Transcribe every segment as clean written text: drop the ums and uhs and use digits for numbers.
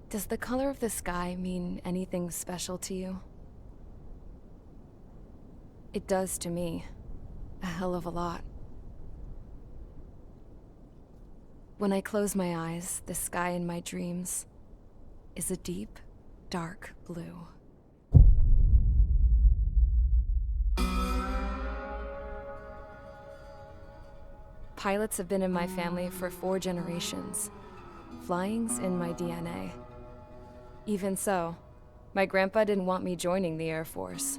Does the color of the sky mean anything special to you? It does to me. A hell of a lot. When I close my eyes, the sky in my dreams is a deep, dark blue. Pilots have been in my family for 4 generations. Flying's in my DNA. Even so, my grandpa didn't want me joining the Air Force.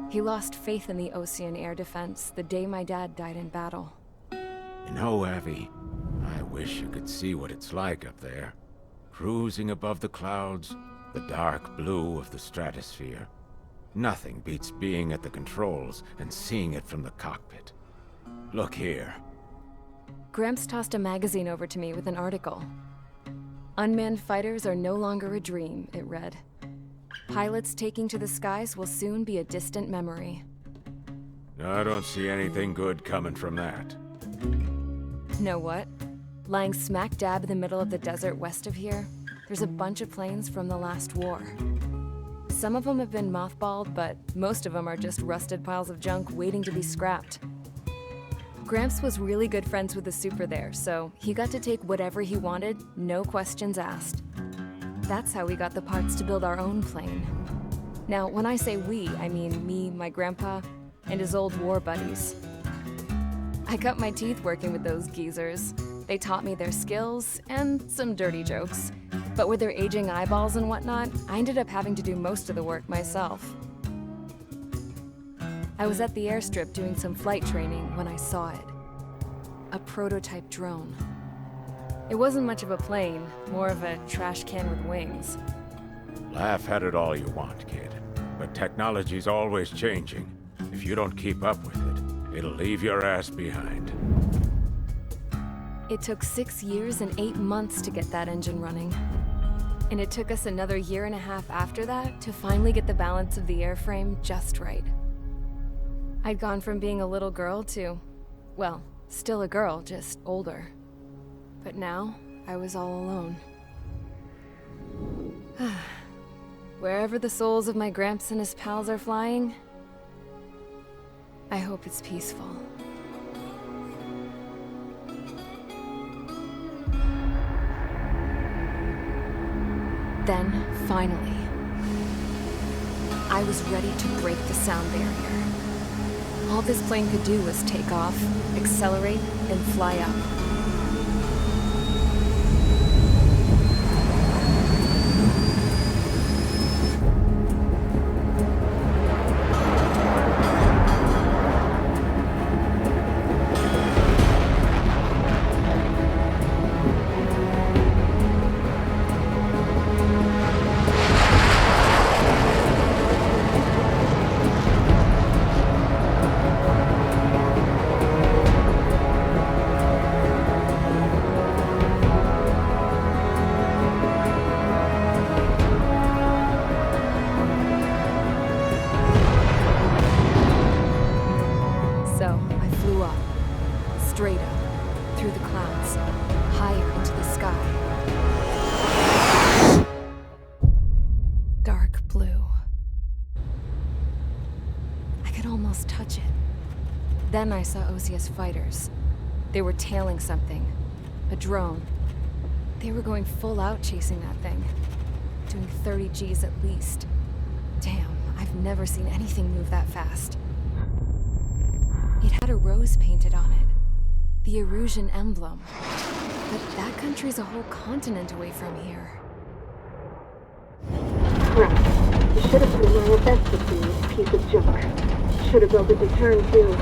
He lost faith in the Osean Air Defense the day my dad died in battle. You know, Abby, I wish you could see what it's like up there. Cruising above the clouds, the dark blue of the stratosphere. Nothing beats being at the controls and seeing it from the cockpit. Look here. Gramps tossed a magazine over to me with an article. Unmanned fighters are no longer a dream, it read. Pilots taking to the skies will soon be a distant memory. I don't see anything good coming from that. Know what? Lying smack dab in the middle of the desert west of here, there's a bunch of planes from the last war. Some of them have been mothballed, but most of them are just rusted piles of junk waiting to be scrapped. Gramps was really good friends with the super there, so he got to take whatever he wanted, no questions asked. That's how we got the parts to build our own plane. Now, when I say we, I mean me, my grandpa, and his old war buddies. I cut my teeth working with those geezers. They taught me their skills and some dirty jokes. But with their aging eyeballs and whatnot, I ended up having to do most of the work myself. I was at the airstrip doing some flight training when I saw it. A prototype drone. It wasn't much of a plane, more of a trash can with wings. Laugh at it all you want, kid. But technology's always changing. If you don't keep up with it, it'll leave your ass behind. It took 6 years and 8 months to get that engine running. And it took us another 1.5 years after that to finally get the balance of the airframe just right. I'd gone from being a little girl to, well, still a girl, just older. But now, I was all alone. Wherever the souls of my Gramps and his pals are flying, I hope it's peaceful. Then, finally, I was ready to break the sound barrier. All this plane could do was take off, accelerate, and fly up. So, I flew up, straight up, through the clouds, higher into the sky. Dark blue. I could almost touch it. Then I saw Osia's fighters. They were tailing something. A drone. They were going full out chasing that thing. Doing 30 Gs at least. Damn, I've never seen anything move that fast. It had a rose painted on it. The Erusian emblem. But that country's a whole continent away from here. Right. You should have put in my best with this piece of junk. Should have built a deterrent too.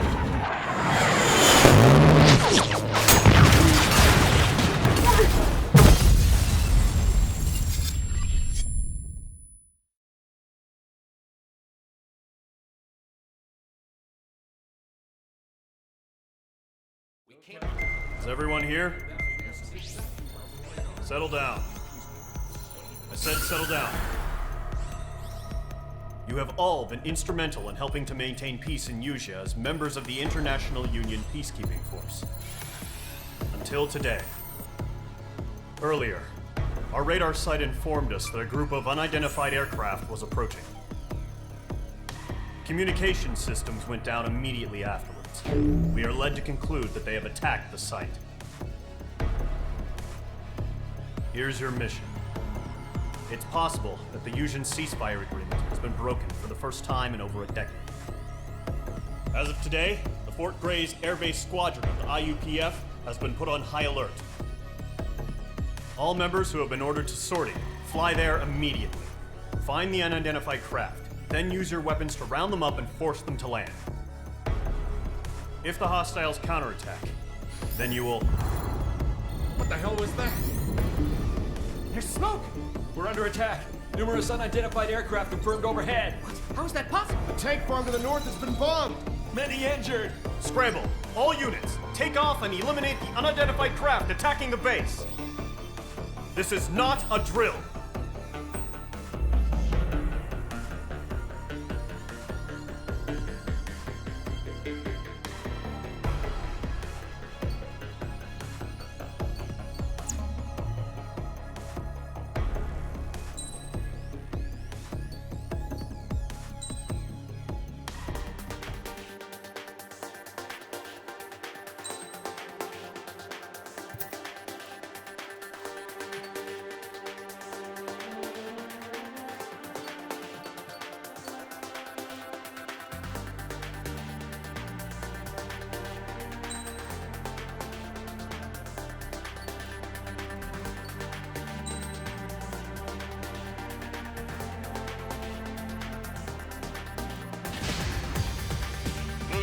Is everyone here? Settle down. I said settle down. You have all been instrumental in helping to maintain peace in Usea as members of the International Union Peacekeeping Force. Until today. Earlier, Our radar site informed us that a group of unidentified aircraft was approaching. Communication systems went down immediately afterwards. We are led to conclude that they have attacked the site. Here's your mission. It's possible that the Yuuzhan ceasefire agreement has been broken for the first time in over a decade. As of today, the Fort Grays Air Base Squadron of the IUPF has been put on high alert. All members who have been ordered to sortie, fly there immediately. Find the unidentified craft, then use your weapons to round them up and force them to land. If the hostiles counterattack, then you will... What the hell was that? There's smoke! We're under attack. Numerous unidentified aircraft confirmed overhead. What? How is that possible? The tank farm to the north has been bombed! Many injured. Scramble! All units, take off and eliminate the unidentified craft attacking the base! This is not a drill!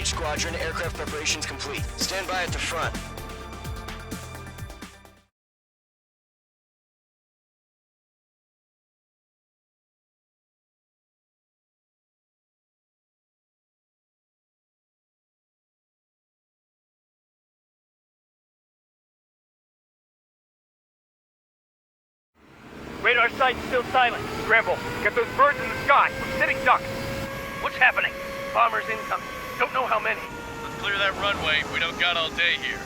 Squadron, aircraft preparations complete. Stand by at the front. Radar site's still silent. Scramble. Get those birds in the sky. We're sitting ducks. What's happening? Bombers incoming. Don't know how many. Let's clear that runway. We don't got all day here.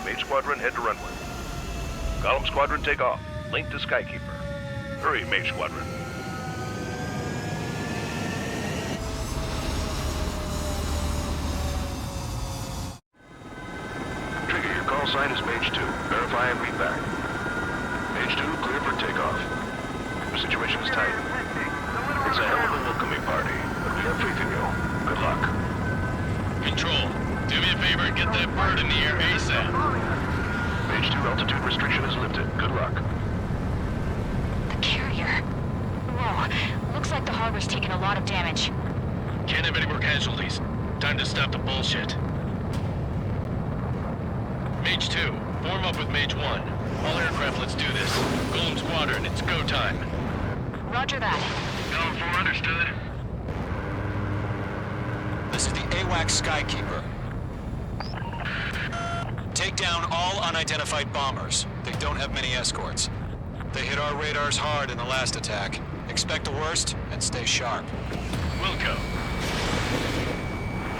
Mage Squadron, head to runway. Column Squadron, take off. Link to Skykeeper. Hurry, Mage Squadron. Trigger, your call sign is Mage 2. Verify and read back. Mage 2, clear for takeoff. The situation is tight. It's a hell of a welcoming party, but we have faith in you. Good luck. Control, do me a favor and get that bird in the air ASAP. Mage 2, altitude restriction is lifted. Good luck. The carrier. Whoa, looks like the harbor's taken a lot of damage. Can't have any more casualties. Time to stop the bullshit. Mage 2, form up with Mage 1. All aircraft, let's do this. Golem Squadron, it's go time. Roger that. Column 4, understood. This is the AWACS Skykeeper. Take down all unidentified bombers. They don't have many escorts. They hit our radars hard in the last attack. Expect the worst and stay sharp. Wilco.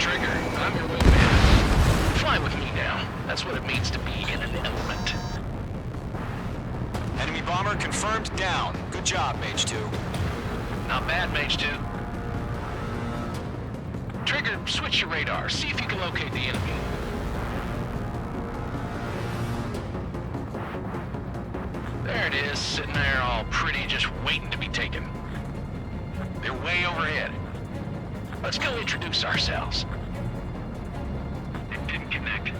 Trigger, I'm your wingman. Fly with me now. That's what it means to be in an element. Enemy bomber confirmed down. Good job, Mage 2. Not bad, Mage 2. Trigger, switch your radar. See if you can locate the enemy. There it is, sitting there all pretty, just waiting to be taken. They're way overhead. Let's go introduce ourselves. It didn't connect.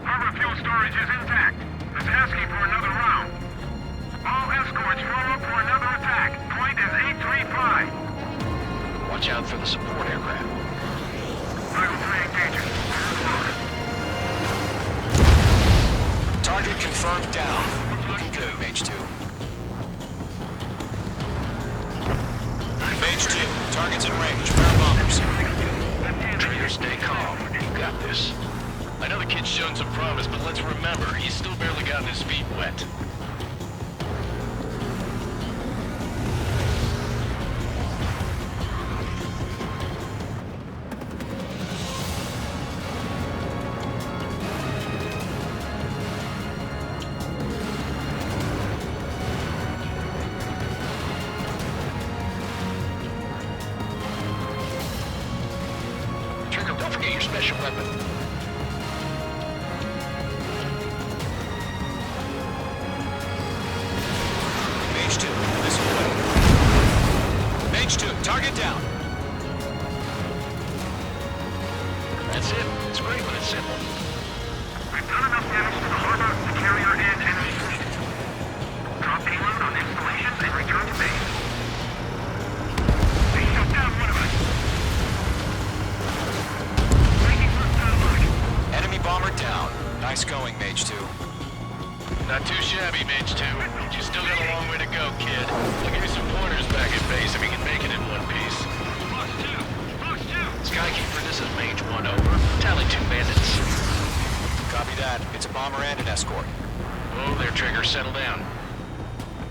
Harbor fuel storage is intact. It's asking for another round. All escorts form up for another attack. Point is 835. Watch out for the support aircraft. Level 3 engaging. Target confirmed down. Looking good, Mage 2. Mage 2, target's in range. Pair bombers. Trigger, stay calm. You got this. I know the kid's shown some promise, but let's remember, he's still barely gotten his feet wet. Don't forget your special weapon. Mage 2, this way. Mage 2, target down. That's it. It's great when it's simple. We've done enough damage to the harbor, the carrier, and enemy fleet. Drop payload on installations and return to base. They shut down one of us. Breaking hostile lock. Enemy bomber down. Nice going, Mage 2. Not too shabby, Mage 2. You still got a long way to go, kid. I'll give you some pointers back at base if you can make it in one piece. Fox 2! Fox 2! Skykeeper, this is Mage 1 over. Tally 2 bandits. Copy that. It's a bomber and an escort. Oh, there, Trigger. Settle down.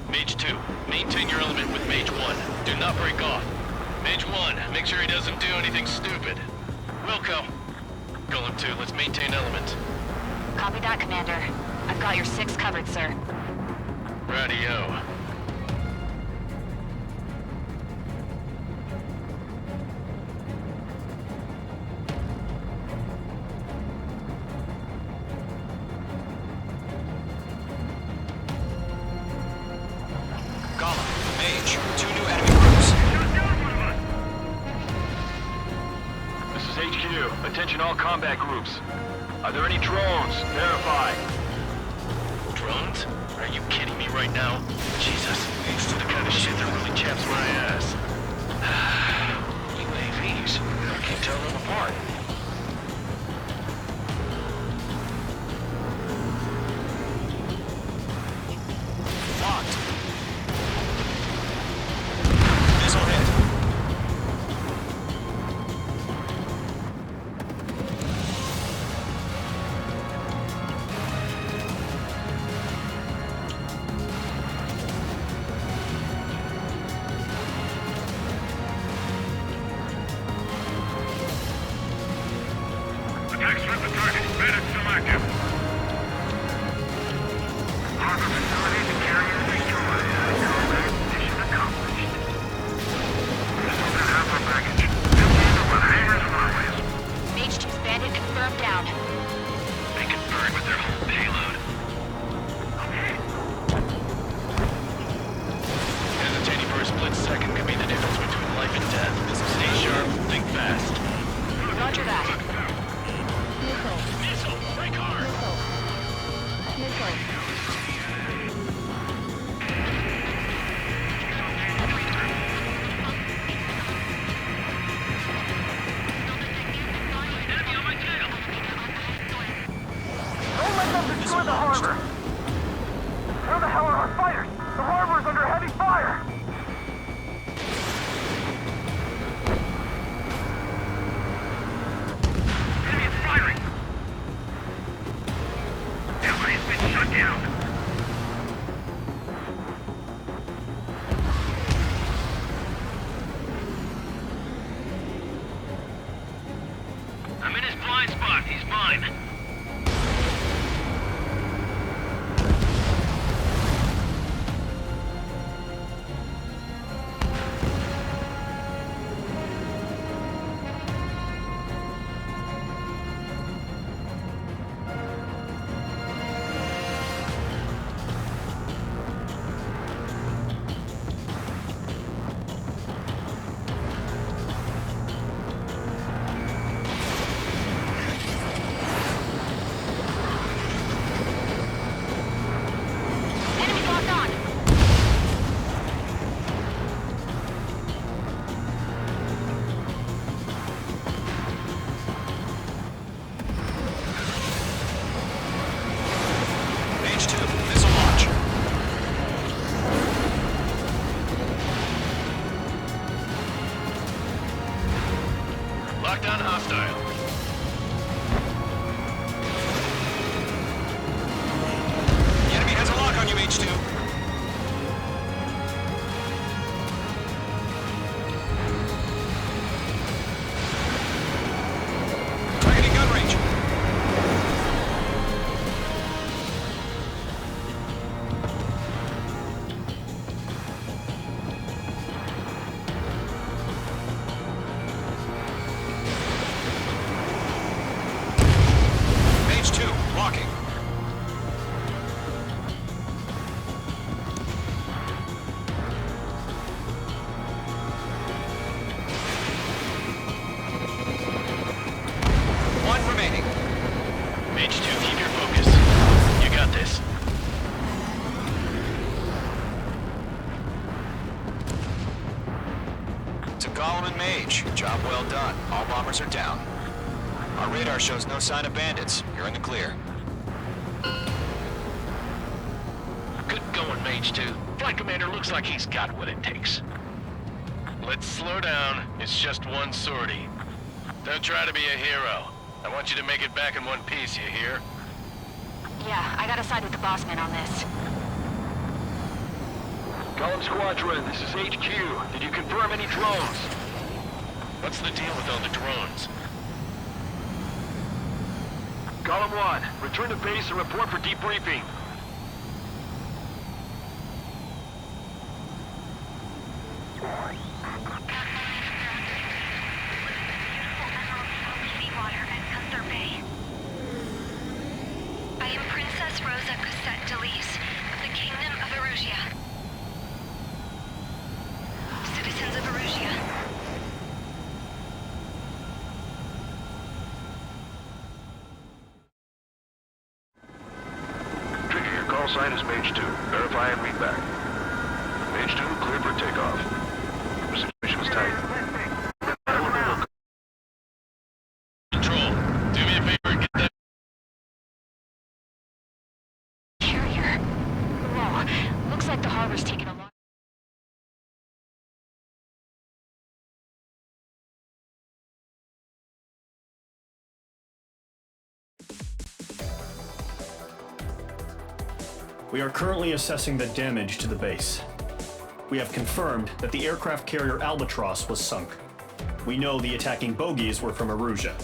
Mage 2, maintain your element with Mage 1. Do not break off. Mage 1, make sure he doesn't do anything stupid. Wilco. Golem 2, let's maintain element. Copy that, Commander. I've got your 6 covered, sir. Radio. Golem, Mage, 2 new enemy groups. This is HQ. Attention all combat groups. Are there any drones? Verify. Drones? Are you kidding me right now? Jesus, these are the kind of shit that really chaps my ass. UAVs. I can't tell them apart. Locked. Missile hit. Attack strip the target. Bandit still active. Harbor facilities and carriers destroyed. Combat mission accomplished. This has been Alpha package. Empty over the hangars and runways. Mage 2's bandit confirmed down. They can burn with their whole payload. Hesitating for a split second could be the difference between life and death. Stay sharp, think fast. Roger that. Missile! Break hard! Enemy on my tail! Don't let them destroy the harbor! Where the hell are our fighters? The harbor is under heavy fire! Enemy is firing! Ally has been shut down! I'm in his blind spot. He's mine. Enemy locked on. Mage 2, missile launch. Lockdown hostile. The enemy has a lock on you, Mage 2. Targeting gun range. Bridge. Job well done. All bombers are down. Our radar shows no sign of bandits. You're in the clear. Good going, Mage 2. Flight Commander looks like he's got what it takes. Let's slow down. It's just one sortie. Don't try to be a hero. I want you to make it back in one piece, you hear? Yeah, I gotta side with the boss man on this. Column Squadron, this is HQ. Did you confirm any drones? What's the deal with all the drones? Column 1, return to base and report for debriefing. I am Princess Rosa Cosette Delise of the Kingdom of Erusia. Citizens of Erusia. Trigger, your call sign is Mage 2. Verify and read back. Mage 2, clear for takeoff. The situation is tight. Control, do me a favor and get that... Carrier. Whoa, looks like the harbor's taking a lot. We are currently assessing the damage to the base. We have confirmed that the aircraft carrier Albatross was sunk. We know the attacking bogies were from Erusia.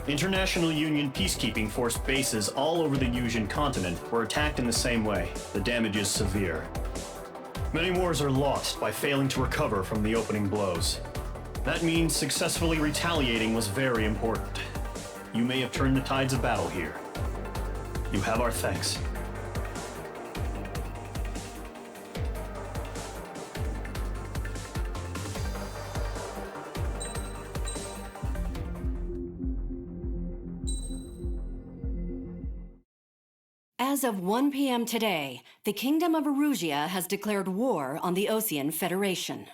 International Union peacekeeping force bases all over the Yusian continent were attacked in the same way. The damage is severe. Many wars are lost by failing to recover from the opening blows. That means successfully retaliating was very important. You may have turned the tides of battle here. You have our thanks. As of 1 p.m. today, the Kingdom of Erusia has declared war on the Osean Federation.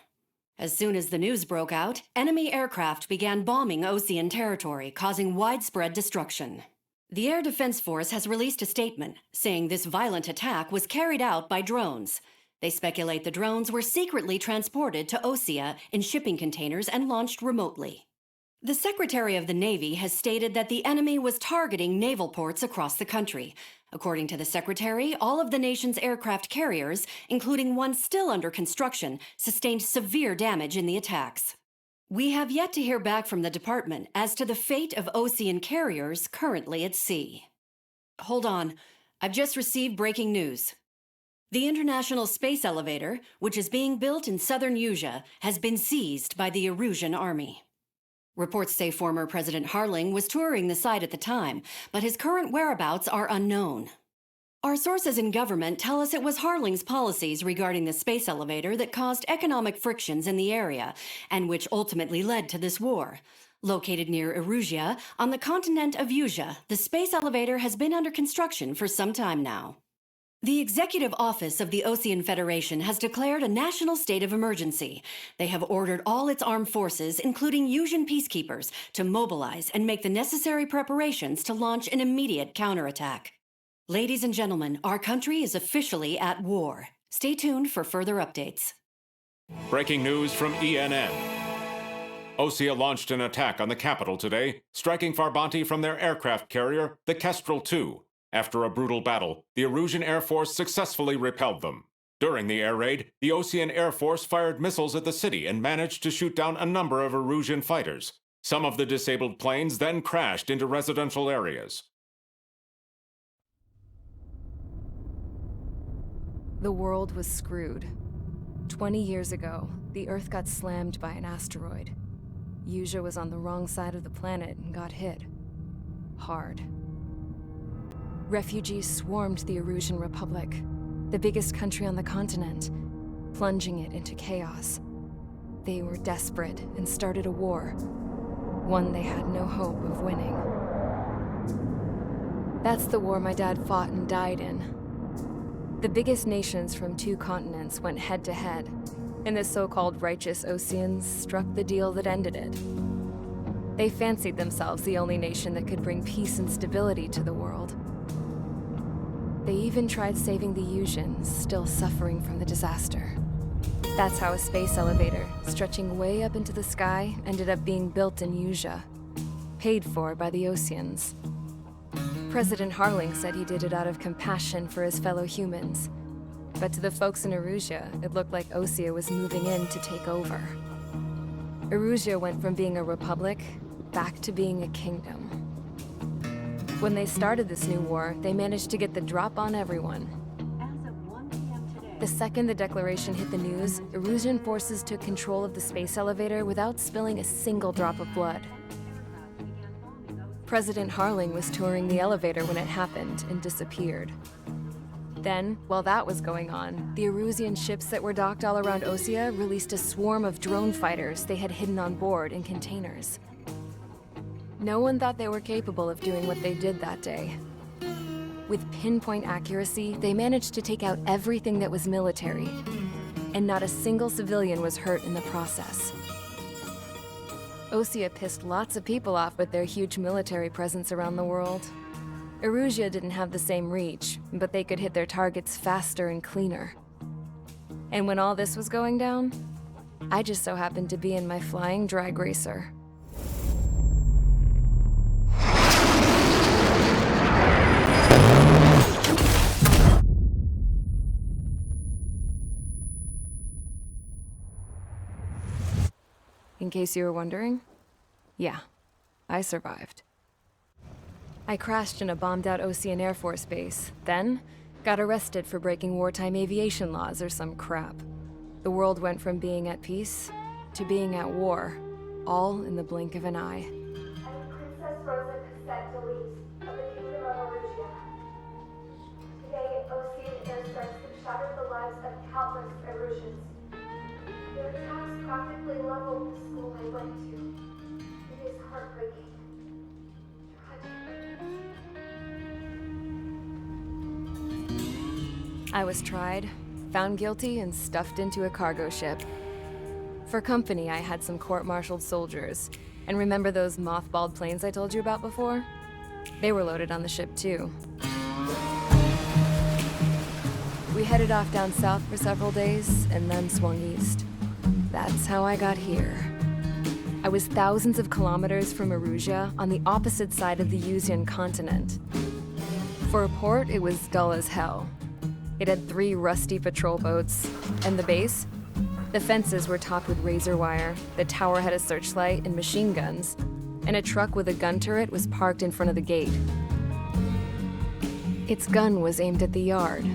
As soon as the news broke out, enemy aircraft began bombing Osean territory, causing widespread destruction. The Air Defense Force has released a statement saying this violent attack was carried out by drones. They speculate the drones were secretly transported to Osea in shipping containers and launched remotely. The Secretary of the Navy has stated that the enemy was targeting naval ports across the country. According to the Secretary, all of the nation's aircraft carriers, including one still under construction, sustained severe damage in the attacks. We have yet to hear back from the department as to the fate of Osean carriers currently at sea. Hold on, I've just received breaking news. The International Space Elevator, which is being built in southern Yusia, has been seized by the Erusian army. Reports say former President Harling was touring the site at the time, but his current whereabouts are unknown. Our sources in government tell us it was Harling's policies regarding the space elevator that caused economic frictions in the area, and which ultimately led to this war. Located near Erusia, on the continent of Yusia, the space elevator has been under construction for some time now. The Executive Office of the Osean Federation has declared a national state of emergency. They have ordered all its armed forces, including Yusian peacekeepers, to mobilize and make the necessary preparations to launch an immediate counterattack. Ladies and gentlemen, our country is officially at war. Stay tuned for further updates. Breaking news from ENN. Osea launched an attack on the capital today, striking Farbanti from their aircraft carrier, the Kestrel II. After a brutal battle, the Erusian Air Force successfully repelled them. During the air raid, the Osean Air Force fired missiles at the city and managed to shoot down a number of Erusian fighters. Some of the disabled planes then crashed into residential areas. The world was screwed. 20 years ago, the Earth got slammed by an asteroid. Yusia was on the wrong side of the planet and got hit. Hard. Refugees swarmed the Erusian Republic, the biggest country on the continent, plunging it into chaos. They were desperate and started a war, one they had no hope of winning. That's the war my dad fought and died in. The biggest nations from 2 continents went head-to-head. and the so-called righteous Oseans struck the deal that ended it. They fancied themselves the only nation that could bring peace and stability to the world. They even tried saving the Usians, still suffering from the disaster. That's how a space elevator, stretching way up into the sky, ended up being built in Usea, paid for by the Oseans. President Harling said he did it out of compassion for his fellow humans, but to the folks in Erusea, it looked like Osea was moving in to take over. Erusea went from being a republic back to being a kingdom. When they started this new war, they managed to get the drop on everyone. The second the declaration hit the news, Erusian forces took control of the space elevator without spilling a single drop of blood. President Harling was touring the elevator when it happened and disappeared. Then, while that was going on, the Erusian ships that were docked all around Osea released a swarm of drone fighters they had hidden on board in containers. No one thought they were capable of doing what they did that day. With pinpoint accuracy, they managed to take out everything that was military, and not a single civilian was hurt in the process. Osea pissed lots of people off with their huge military presence around the world. Erusea didn't have the same reach, but they could hit their targets faster and cleaner. And when all this was going down, I just so happened to be in my flying drag racer. In case you were wondering, yeah, I survived. I crashed in a bombed-out Osean Air Force base, then got arrested for breaking wartime aviation laws or some crap. The world went from being at peace to being at war, all in the blink of an eye. Princess Rosa Cassette Delise of the Kingdom of Erusea. Today, Osean airstrikes have shattered the lives of countless Erusians. Their attacks practically leveled the school I went to. It is heartbreaking. I was tried, found guilty, and stuffed into a cargo ship. For company, I had some court-martialed soldiers. And remember those mothballed planes I told you about before? They were loaded on the ship too. We headed off down south for several days, and then swung east. That's how I got here. I was thousands of kilometers from Erusea, on the opposite side of the Usian continent. For a port, it was dull as hell. It had 3 rusty patrol boats, and the base? The fences were topped with razor wire, the tower had a searchlight and machine guns, and a truck with a gun turret was parked in front of the gate. Its gun was aimed at the yard.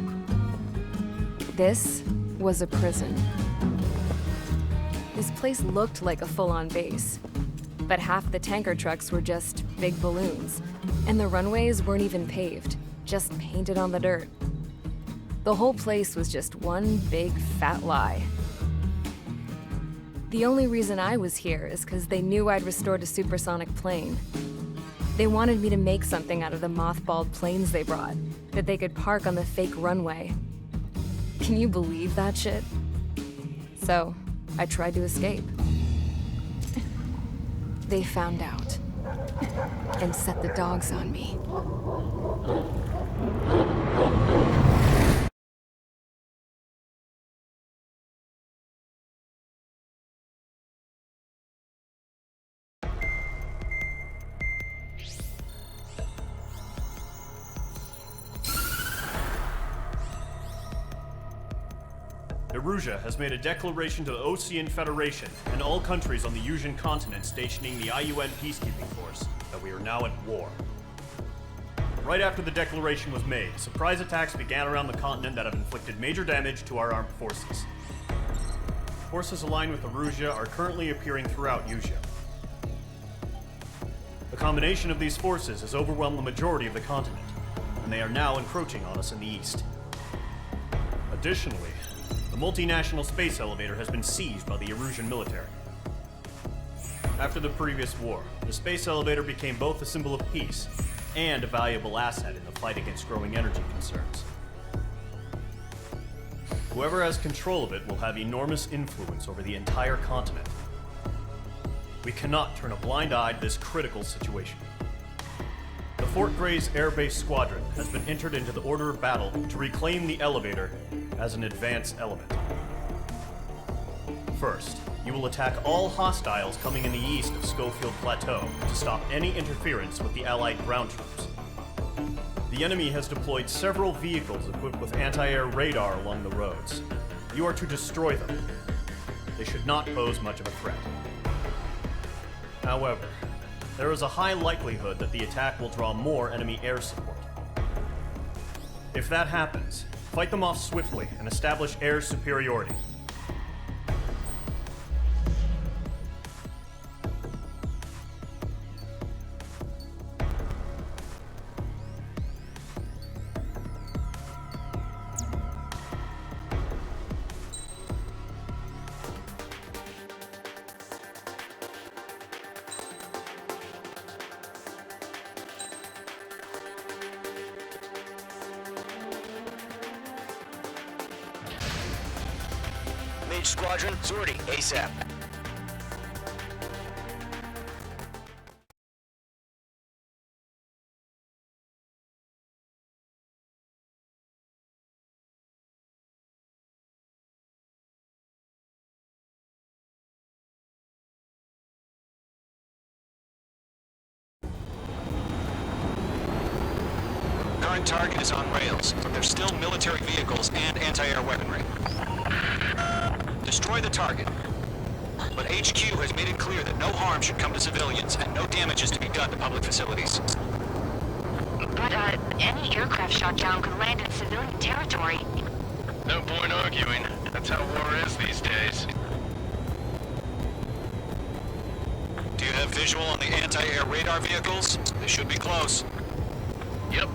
This was a prison. This place looked like a full-on base, but half the tanker trucks were just big balloons, and the runways weren't even paved, just painted on the dirt. The whole place was just one big fat lie. The only reason I was here is because they knew I'd restored a supersonic plane. They wanted me to make something out of the mothballed planes they brought, that they could park on the fake runway. Can you believe that shit? So, I tried to escape. They found out, and set the dogs on me. Erusea has made a declaration to the Osean Federation and all countries on the Usian continent stationing the IUN peacekeeping force that we are now at war. Right after the declaration was made, surprise attacks began around the continent that have inflicted major damage to our armed forces. Forces aligned with Erusea are currently appearing throughout Usea. The combination of these forces has overwhelmed the majority of the continent, and they are now encroaching on us in the east. Additionally, the multinational space elevator has been seized by the Erusian military. After the previous war, the space elevator became both a symbol of peace and a valuable asset in the fight against growing energy concerns. Whoever has control of it will have enormous influence over the entire continent. We cannot turn a blind eye to this critical situation. The Fort Gray's Air Base Squadron has been entered into the order of battle to reclaim the elevator as an advance element. First, you will attack all hostiles coming in the east of Schofield Plateau to stop any interference with the Allied ground troops. The enemy has deployed several vehicles equipped with anti-air radar along the roads. You are to destroy them. They should not pose much of a threat. However, there is a high likelihood that the attack will draw more enemy air support. If that happens, fight them off swiftly and establish air superiority. Mage Squadron, sortie, ASAP. Current target is on rails, but there's still military vehicles and anti-air weaponry. Destroy the target. But HQ has made it clear that no harm should come to civilians and no damage is to be done to public facilities. But, any aircraft shot down could land in civilian territory. No point arguing. That's how war is these days. Do you have visual on the anti-air radar vehicles? They should be close. Yep.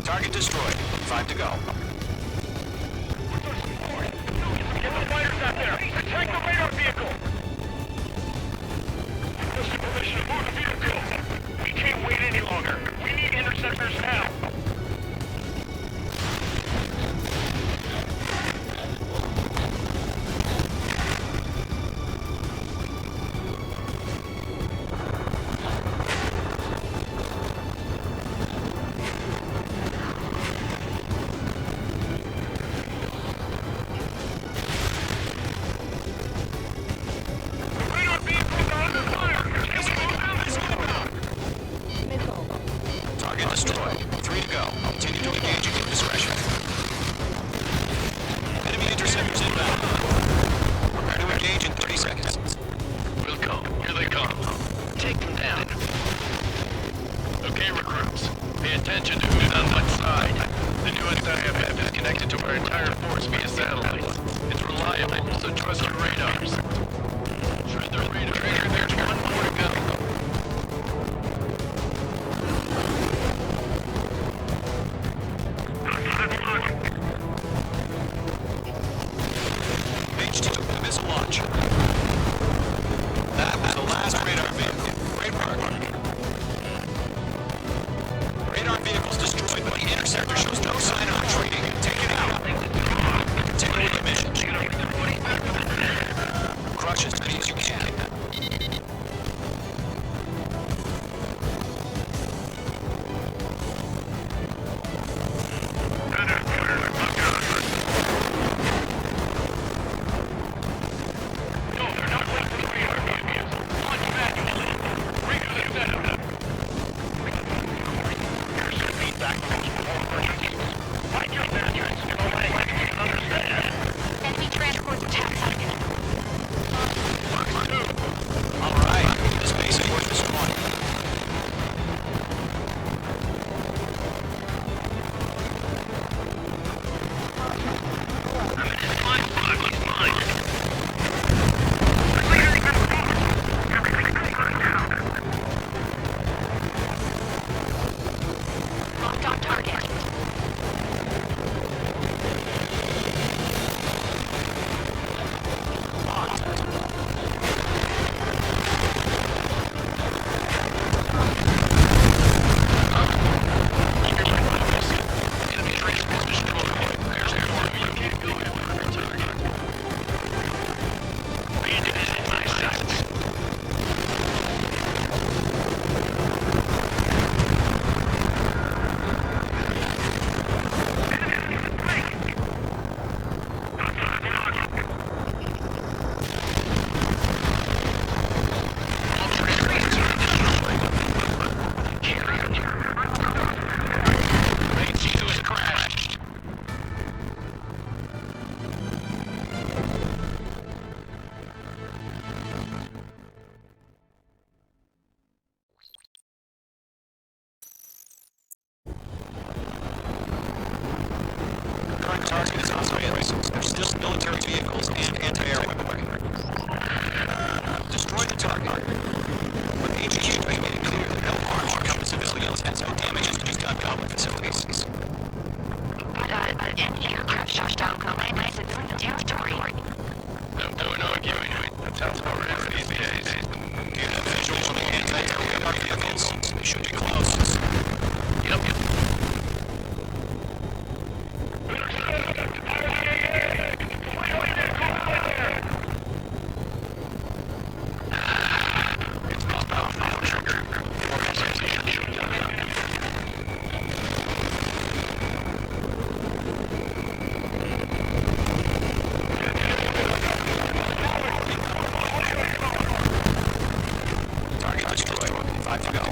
Target destroyed. 5 to go. Get the fighters out there! Attack the radar vehicle! Mr. Position, move the vehicle! We can't wait any longer. We need interceptors now! There's still military vehicles and anti-air weaponry. Destroy the target. But HQ made it clear that no harm should come to civilians and no damage to gun facilities. But an aircraft shot down my civilian territory. No arguing. That sounds about right these days. Do you have visuals on the anti-air weapon vehicles? They should be close. Yep. Target destroyed. 5 to go.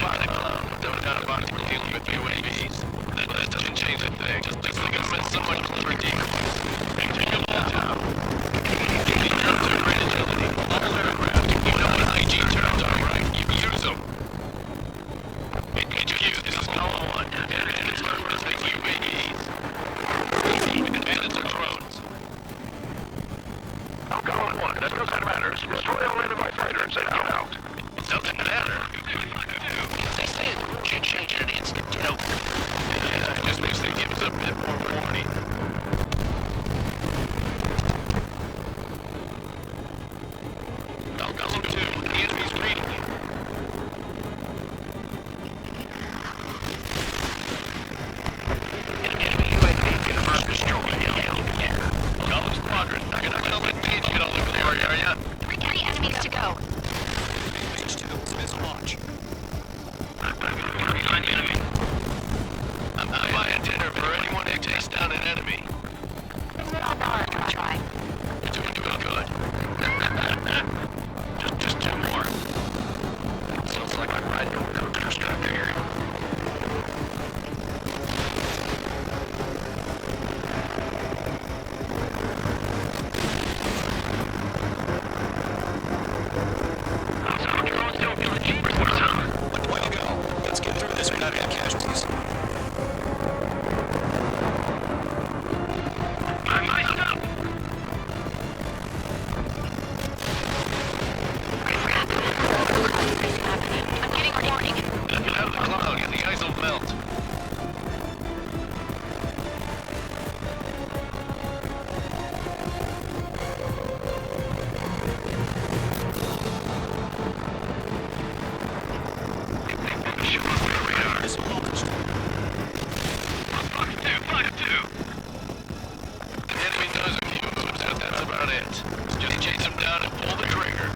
about it, no doubt about it, we're dealing with UAVs. That doesn't change a thing. Just think I've spent so much for decoys. They take a long time. You have to great agility. All aircraft, you know what IG terms are, right? You use them. HQ is no one, and its purpose is UAVs. And it's drones. Oh, go on one. That doesn't matter. Destroy all enemy fighters and get out. It doesn't matter. They say it can't change in an instant, you know? Yeah, it just makes them give us a bit more warning. I'll look too. The enemy's reading you. Enemy UAV confirmed destroyed. Yeah. Golem Squadron. You're not gonna let Page get all over the area, are ya? 3 enemies to go. Page 2, Smith's launch. Behind the enemy. I'm buying dinner for anyone who takes down an enemy. I'll try. You're doing good. just 2 more. Sounds like I'm riding a constructor here. Way to go. Let's get through this without any casualties. I'm mic'd up. I'm getting a warning. Get out of the cloud, the ice will melt. The enemy knows a few moves, but that's about it. Just chase him down and pull the trigger.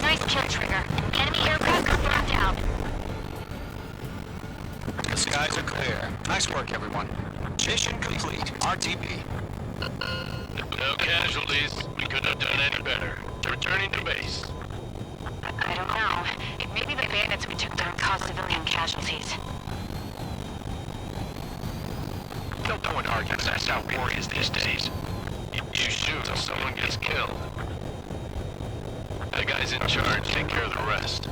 Nice kill, Trigger. Enemy aircraft got brought down. The skies are clear. Nice work, everyone. Mission complete. RTB. No casualties. We couldn't have done any better. Returning to base. I don't know. It may be the bandits we took down caused civilian casualties. No point arguing. That's how war is these days. You shoot till someone gets killed. The guys in charge take care of the rest.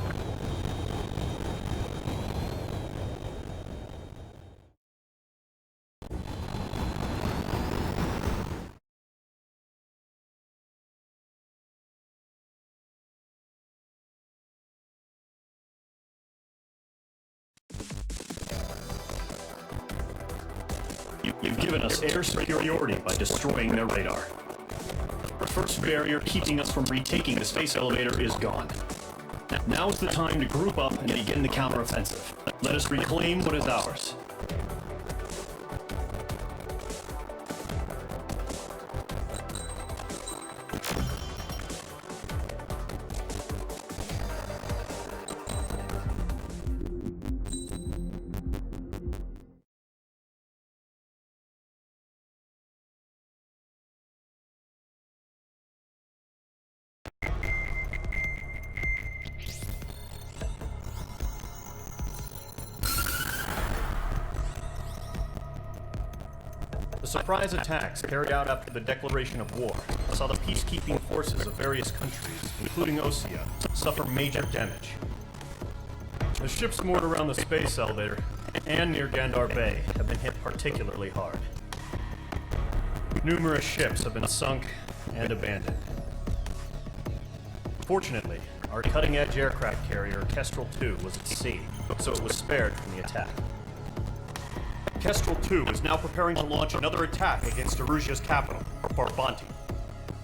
You've given us air superiority by destroying their radar. The first barrier keeping us from retaking the space elevator is gone. Now is the time to group up and begin the counteroffensive. Let us reclaim what is ours. The surprise attacks carried out after the declaration of war saw the peacekeeping forces of various countries, including Osea, suffer major damage. The ships moored around the space elevator and near Gandar Bay have been hit particularly hard. Numerous ships have been sunk and abandoned. Fortunately, our cutting-edge aircraft carrier, Kestrel II, was at sea, so it was spared from the attack. Kestrel II is now preparing to launch another attack against Erusia's capital, Farbanti.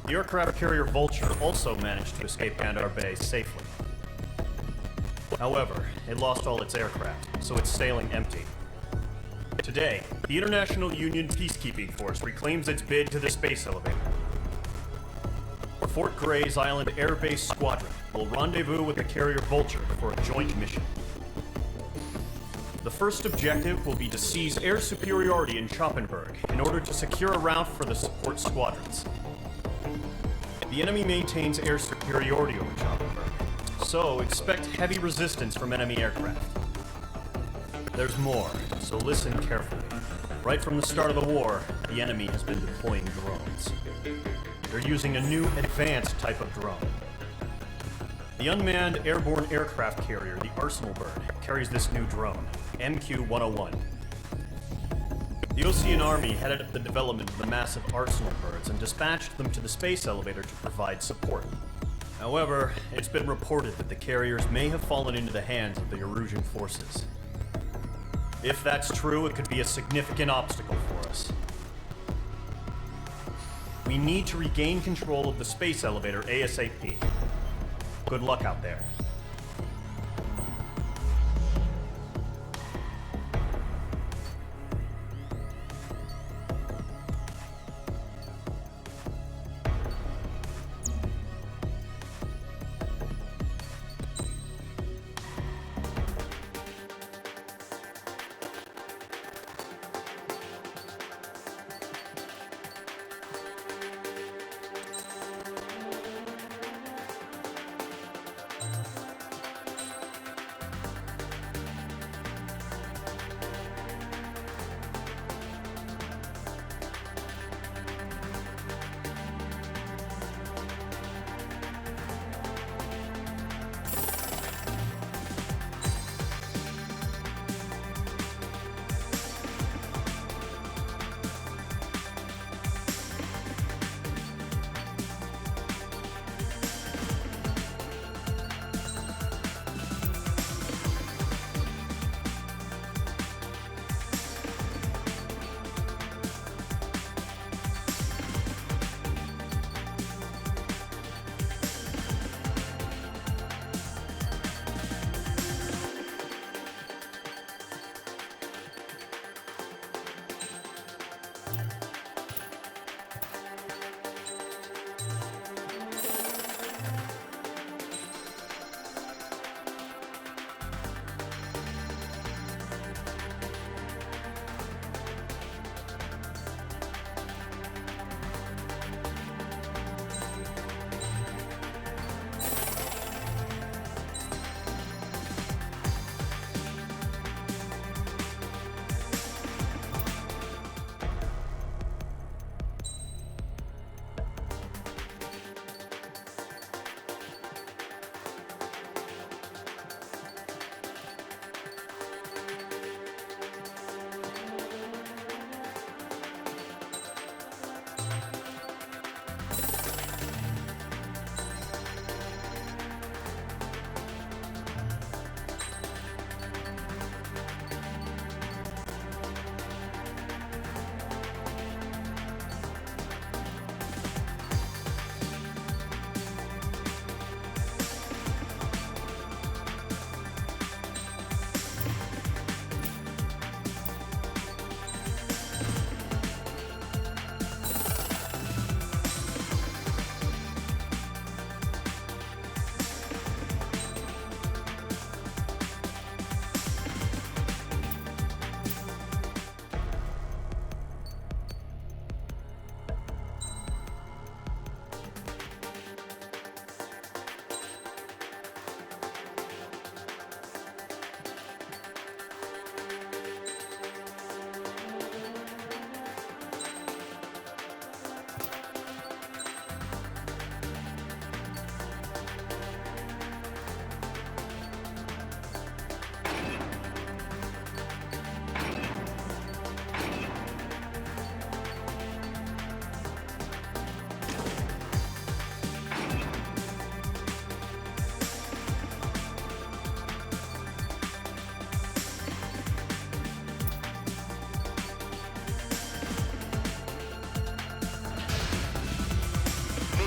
The aircraft carrier Vulture also managed to escape Gandar Bay safely. However, it lost all its aircraft, so it's sailing empty. Today, the International Union Peacekeeping Force reclaims its bid to the space elevator. Fort Gray's Island Air Base Squadron will rendezvous with the carrier Vulture for a joint mission. The first objective will be to seize air superiority in Schoppenberg in order to secure a route for the support squadrons. The enemy maintains air superiority over Choppenburg, so expect heavy resistance from enemy aircraft. There's more, so listen carefully. Right from the start of the war, the enemy has been deploying drones. They're using a new advanced type of drone. The unmanned airborne aircraft carrier, the Arsenal Bird, carries this new drone, MQ-101. The Osean Army headed up the development of the massive Arsenal Birds and dispatched them to the space elevator to provide support. However, it's been reported that the carriers may have fallen into the hands of the Erusian forces. If that's true, it could be a significant obstacle for us. We need to regain control of the space elevator ASAP. Good luck out there.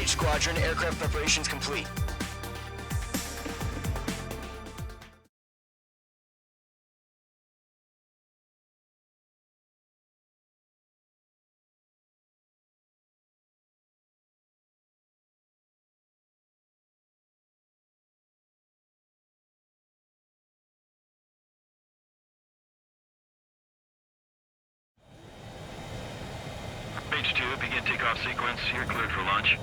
Squadron, aircraft preparations complete. H2, begin takeoff sequence. You're cleared for launch.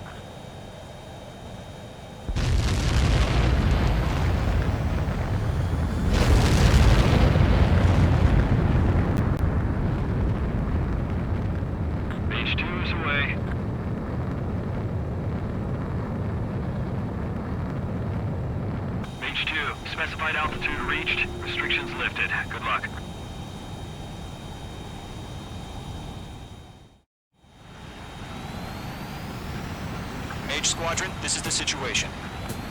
Specified altitude reached. Restrictions lifted. Good luck. Mage Squadron, this is the situation.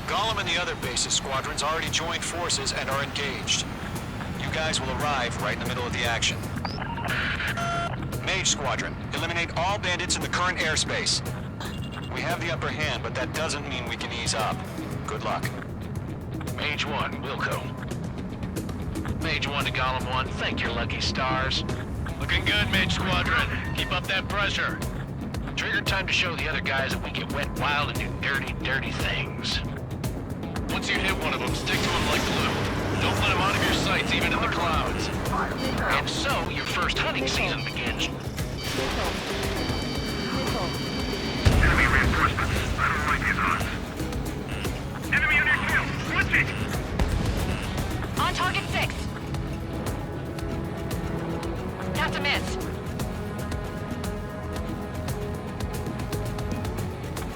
Gollum and the other base's squadrons already joined forces and are engaged. You guys will arrive right in the middle of the action. Mage Squadron, eliminate all bandits in the current airspace. We have the upper hand, but that doesn't mean we can ease up. Good luck. Mage 1, Wilco. Mage 1 to Gollum 1, thank your lucky stars. Looking good, Mage Squadron. Keep up that pressure. Trigger time to show the other guys that we get wet wild and do dirty, dirty things. Once you hit one of them, stick to them like glue. Don't let them out of your sights, even in the clouds. And so, your first hunting season begins. Enemy reinforcements. I don't like these odds. Enemy on your tail. Switch it! On target 6. That's a miss.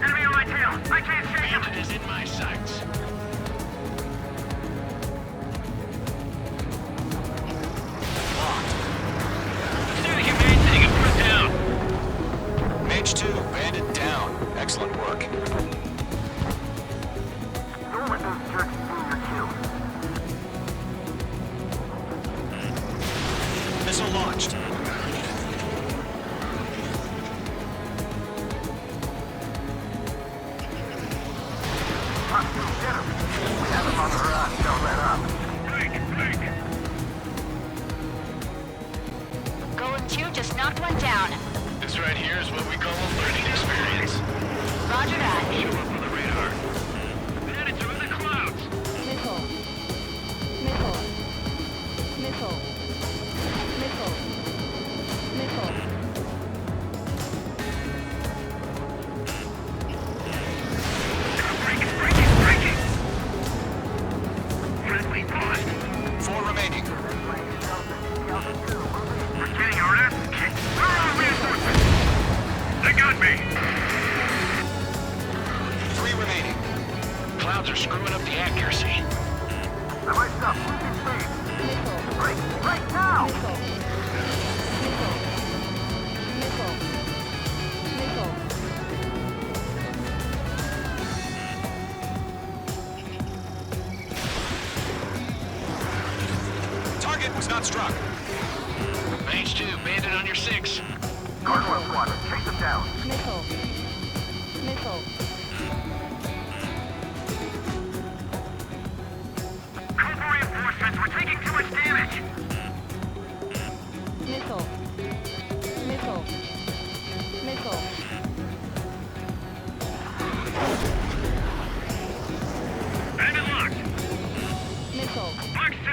Enemy on my tail. I can't see him. Bandit is in my sights. Let's do the humane thing and put it down. Mage 2, bandit down. Excellent work. Don't let those jerks steal your kill. Missile launched. Get him. We have him on the run. Don't let up. Golem 2 just knocked one down. This right here is what we call a learning experience. Roger that. Show up on the radar. Bandits are in the clouds. Missile. Friendly paused. 4 remaining. We're getting our asses kicked. Where are our reinforcements? They got me. 3 remaining. Clouds are screwing up the accuracy. I might stop losing speed. Break now! Target was not struck. Mage 2, bandit on your 6. Cardinal Squadron, chase them down. Cobra reinforcements, we're taking too much damage. Bandit locked. Box 2.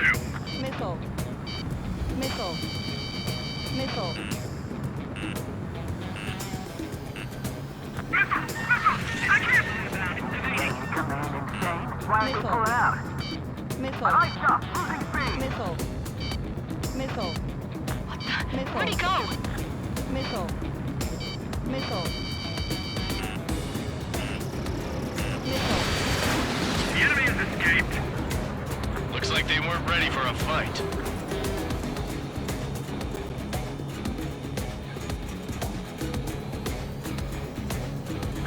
I can't believe that. Command insane. Why did they pull it out? My lights up. Losing speed. Where'd he go? The enemy has escaped. Looks like they weren't ready for a fight.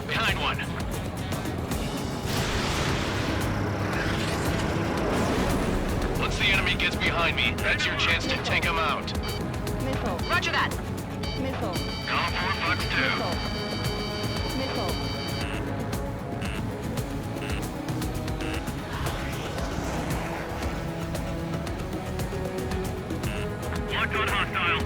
Behind one. Once the enemy gets behind me, that's your chance to take him out. Roger that. Call for Box 2. Locked on hostile.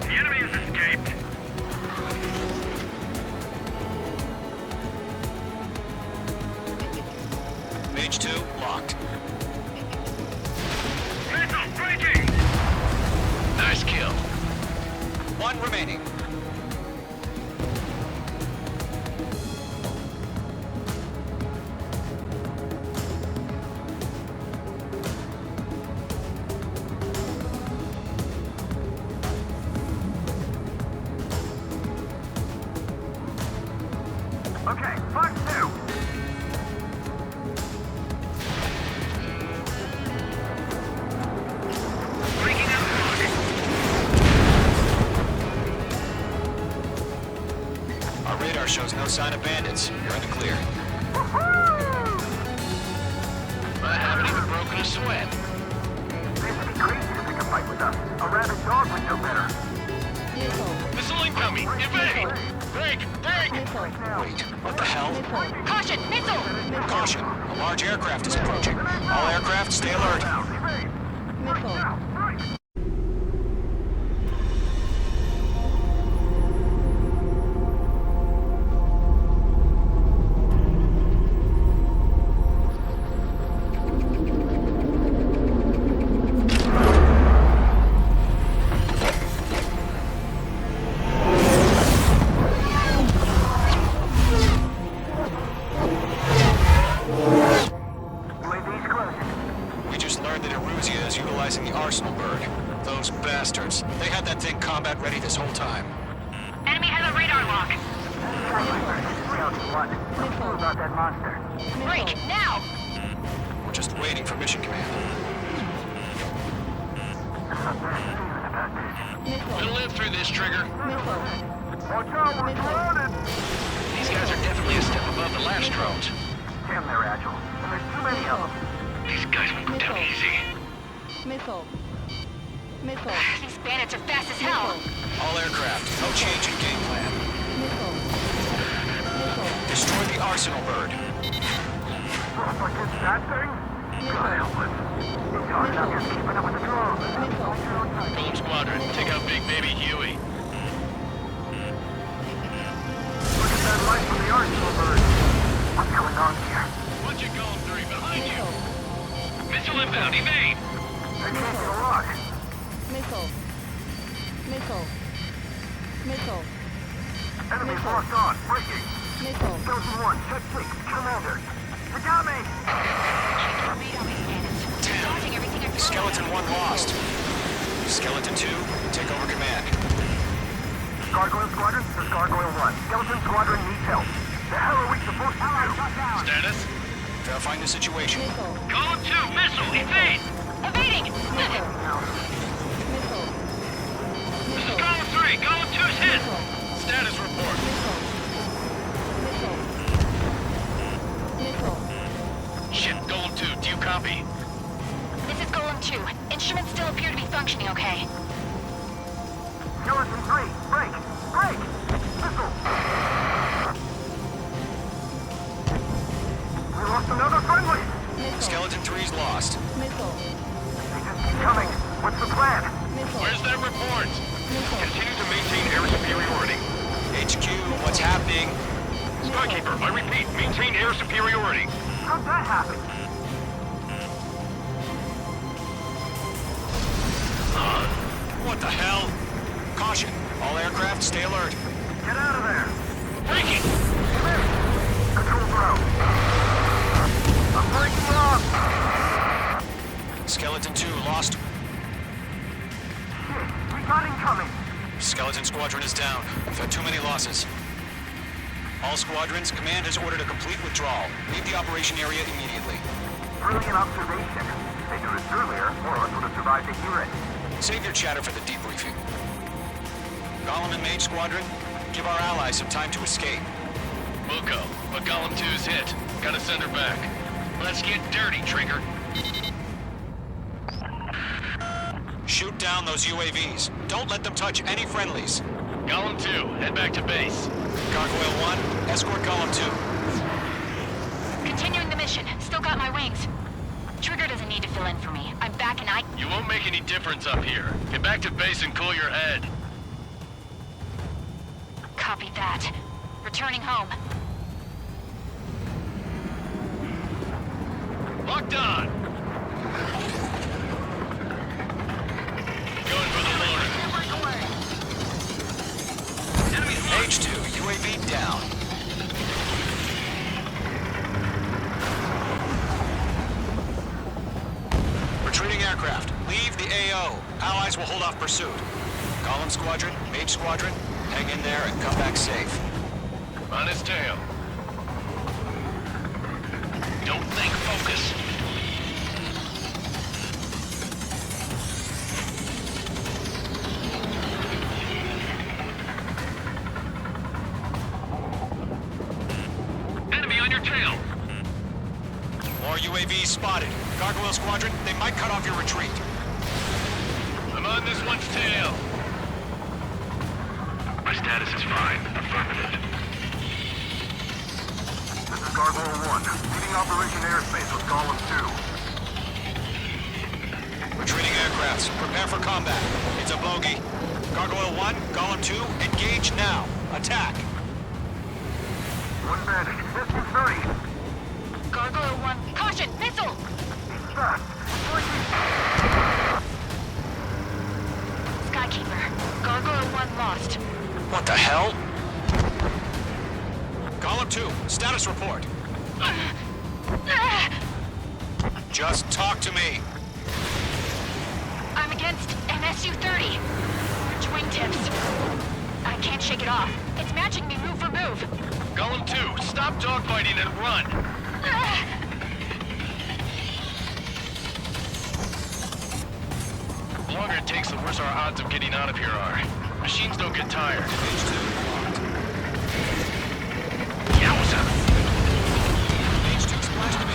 The enemy has escaped. Mage 2, locked. Missile breaking. Nice kill. 1 remaining. shows no sign of bandits. You're in the clear. I haven't even broken a sweat. Seems to be crazy to pick a fight with us. A rabid dog would know better. Missile incoming! Evade! Break! Break! Wait, what the hell? Caution! Missile! Caution! A large aircraft is approaching. All aircraft, stay alert. We just learned that Eruzia is utilizing the Arsenal bird. Those bastards. They had that thing combat ready this whole time. Enemy has a radar lock. About that monster. Break, now! We're just waiting for mission command. We'll live through this, Trigger. Watch out, we're surrounded! These guys are definitely a step above the last drones. Damn, they're agile. And there's too many of them. These guys won't go down easy. Missile. These bandits are fast as hell. All aircraft, no change in game plan. Destroy the Arsenal bird. What is that thing? God help us. It's hard enough you're keeping up with the drones. Golem Squadron, take out Big Baby Huey. Look at that light from the Arsenal bird. What's going on here? Watch it, Golem 3, behind you. Missile inbound, evade. They can't get a lock. Enemy's locked on. Breaking. Skeleton 1, check 6. Commander. You got me! Skeleton 1 lost. Skeleton 2, take over command. Gargoyle Squadron, this is Gargoyle 1. Skeleton Squadron needs help. The hell are we supposed to do? Status? Verifying the situation. Column 2, missile, evade! Evading! This is Column 3, Column 2's hit! Status report. Shit, Golem 2, do you copy? This is Golem 2. Instruments still appear to be functioning okay. Skeleton 3, break! Break! Missile! We lost another friendly! Skeleton 3's lost. They just keep coming. What's the plan? Where's that report? Continue to maintain air superiority. HQ, what's happening? Skykeeper, I repeat, maintain air superiority. How'd that happen? What the hell? Caution. All aircraft, stay alert. Get out of there! Breaking! Control throw. I'm breaking off! Skeleton 2 lost. Shit, we got incoming! Skeleton Squadron is down. We've had too many losses. All squadrons, command has ordered a complete withdrawal. Leave the operation area immediately. Brilliant observation. If they knew this earlier, more of us would have survived to hear it. Save your chatter for the debriefing. Golem and Mage Squadron, give our allies some time to escape. Muko, but Golem 2's hit. Gotta send her back. Let's get dirty, Trigger. Shoot down those UAVs. Don't let them touch any friendlies. Golem 2, head back to base. Gargoyle 1, escort Golem 2. Continuing the mission. Still got my wings. Trigger doesn't need to fill in for me. I'm back and You won't make any difference up here. Get back to base and cool your head. Copy that. Returning home. Locked on! Going for the loader. H2, UAV down. Retreating aircraft. Leave the AO. Allies will hold off pursuit. Golem Squadron, Mage Squadron, hang in there and come back safe. On his tail. Don't think, focus. tail. More UAVs spotted. Gargoyle Squadron, they might cut off your retreat. I'm on this one's tail. My status is fine. Affirmative. This is Gargoyle 1. Leading Operation Airspace with Golem 2. Retreating aircrafts, prepare for combat. It's a bogey. Gargoyle 1, Golem 2, engage now. Attack. One bandit. Distance 30. Gargoyle 1, caution, missile! Fast. Skykeeper, Gargoyle 1 lost. What the hell? Golem 2, status report. Just talk to me. I'm against MSU-30. Wingtips. I can't shake it off. It's matching me move for move. Golem 2, stop dogfighting and run. The longer it takes, the worse our odds of getting out of here are. Machines don't get tired. Yowza! H2 splashed him in.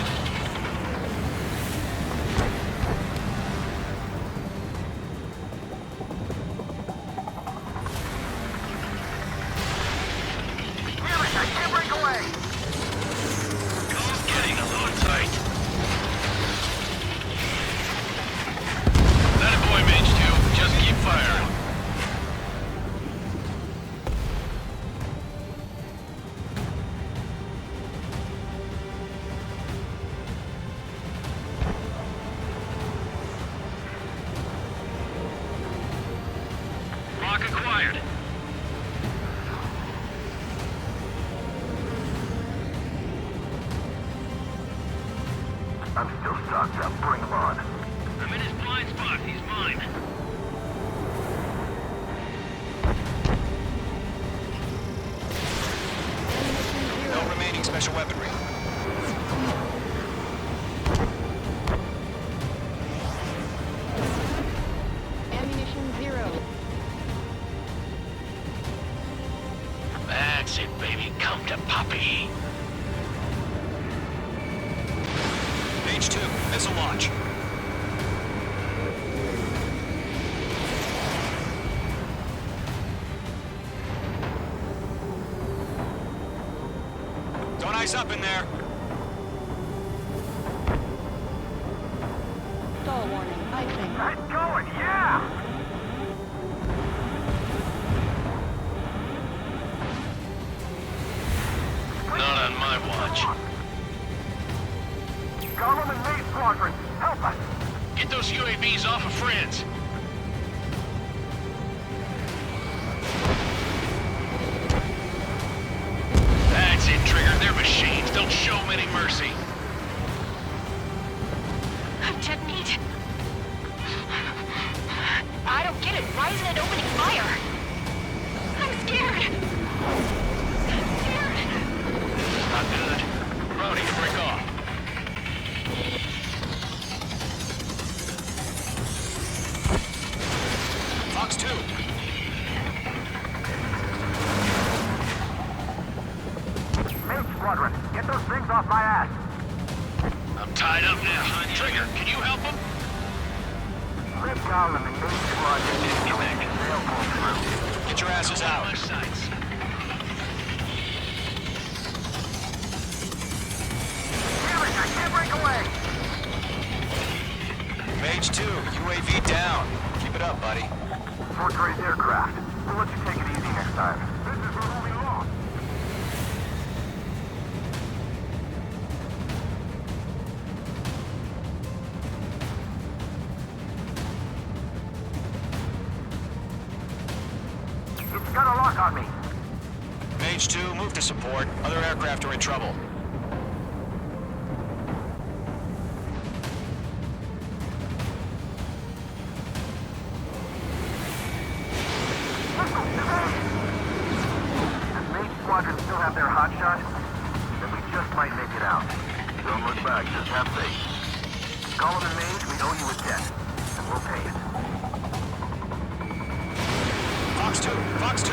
Lock acquired. I'm still stocked up. Bring him on. I'm in his blind spot. He's mine. No remaining special weaponry. Ammunition 0. That's it, baby. Come to Poppy. H2, missile launch. Don't ice up in there. Stall warning. Icing. Nice going, yeah! Not on my watch. Golem and Maze Squadron, help us! Get those UAVs off of friends. That's it, Trigger. They're machines. Don't show them any mercy. Dead meat. I don't get it. Why isn't it opening fire? I'm scared. Not good. Brody, break off. Fox 2. Maze Squadron, get those things off my ass! I'm tied up now. Trigger, can you help him? Rip Golem and Maze Squadron. Disconnect. They'll pull through. Get your asses out. My sights. Damn it, I can't break away! Mage 2, UAV down. Keep it up, buddy. Fort Gray's aircraft. We'll let you take it easy next time. This is where we'll be lost. It's got a lock on me. Mage 2, move to support. Other aircraft are in trouble. Does Maze Squadron still have their hotshot? Then we just might make it out. Don't look back, just have faith. Golem and Mage, we owe you a debt, and we'll pay it. Fox 2, Fox 2.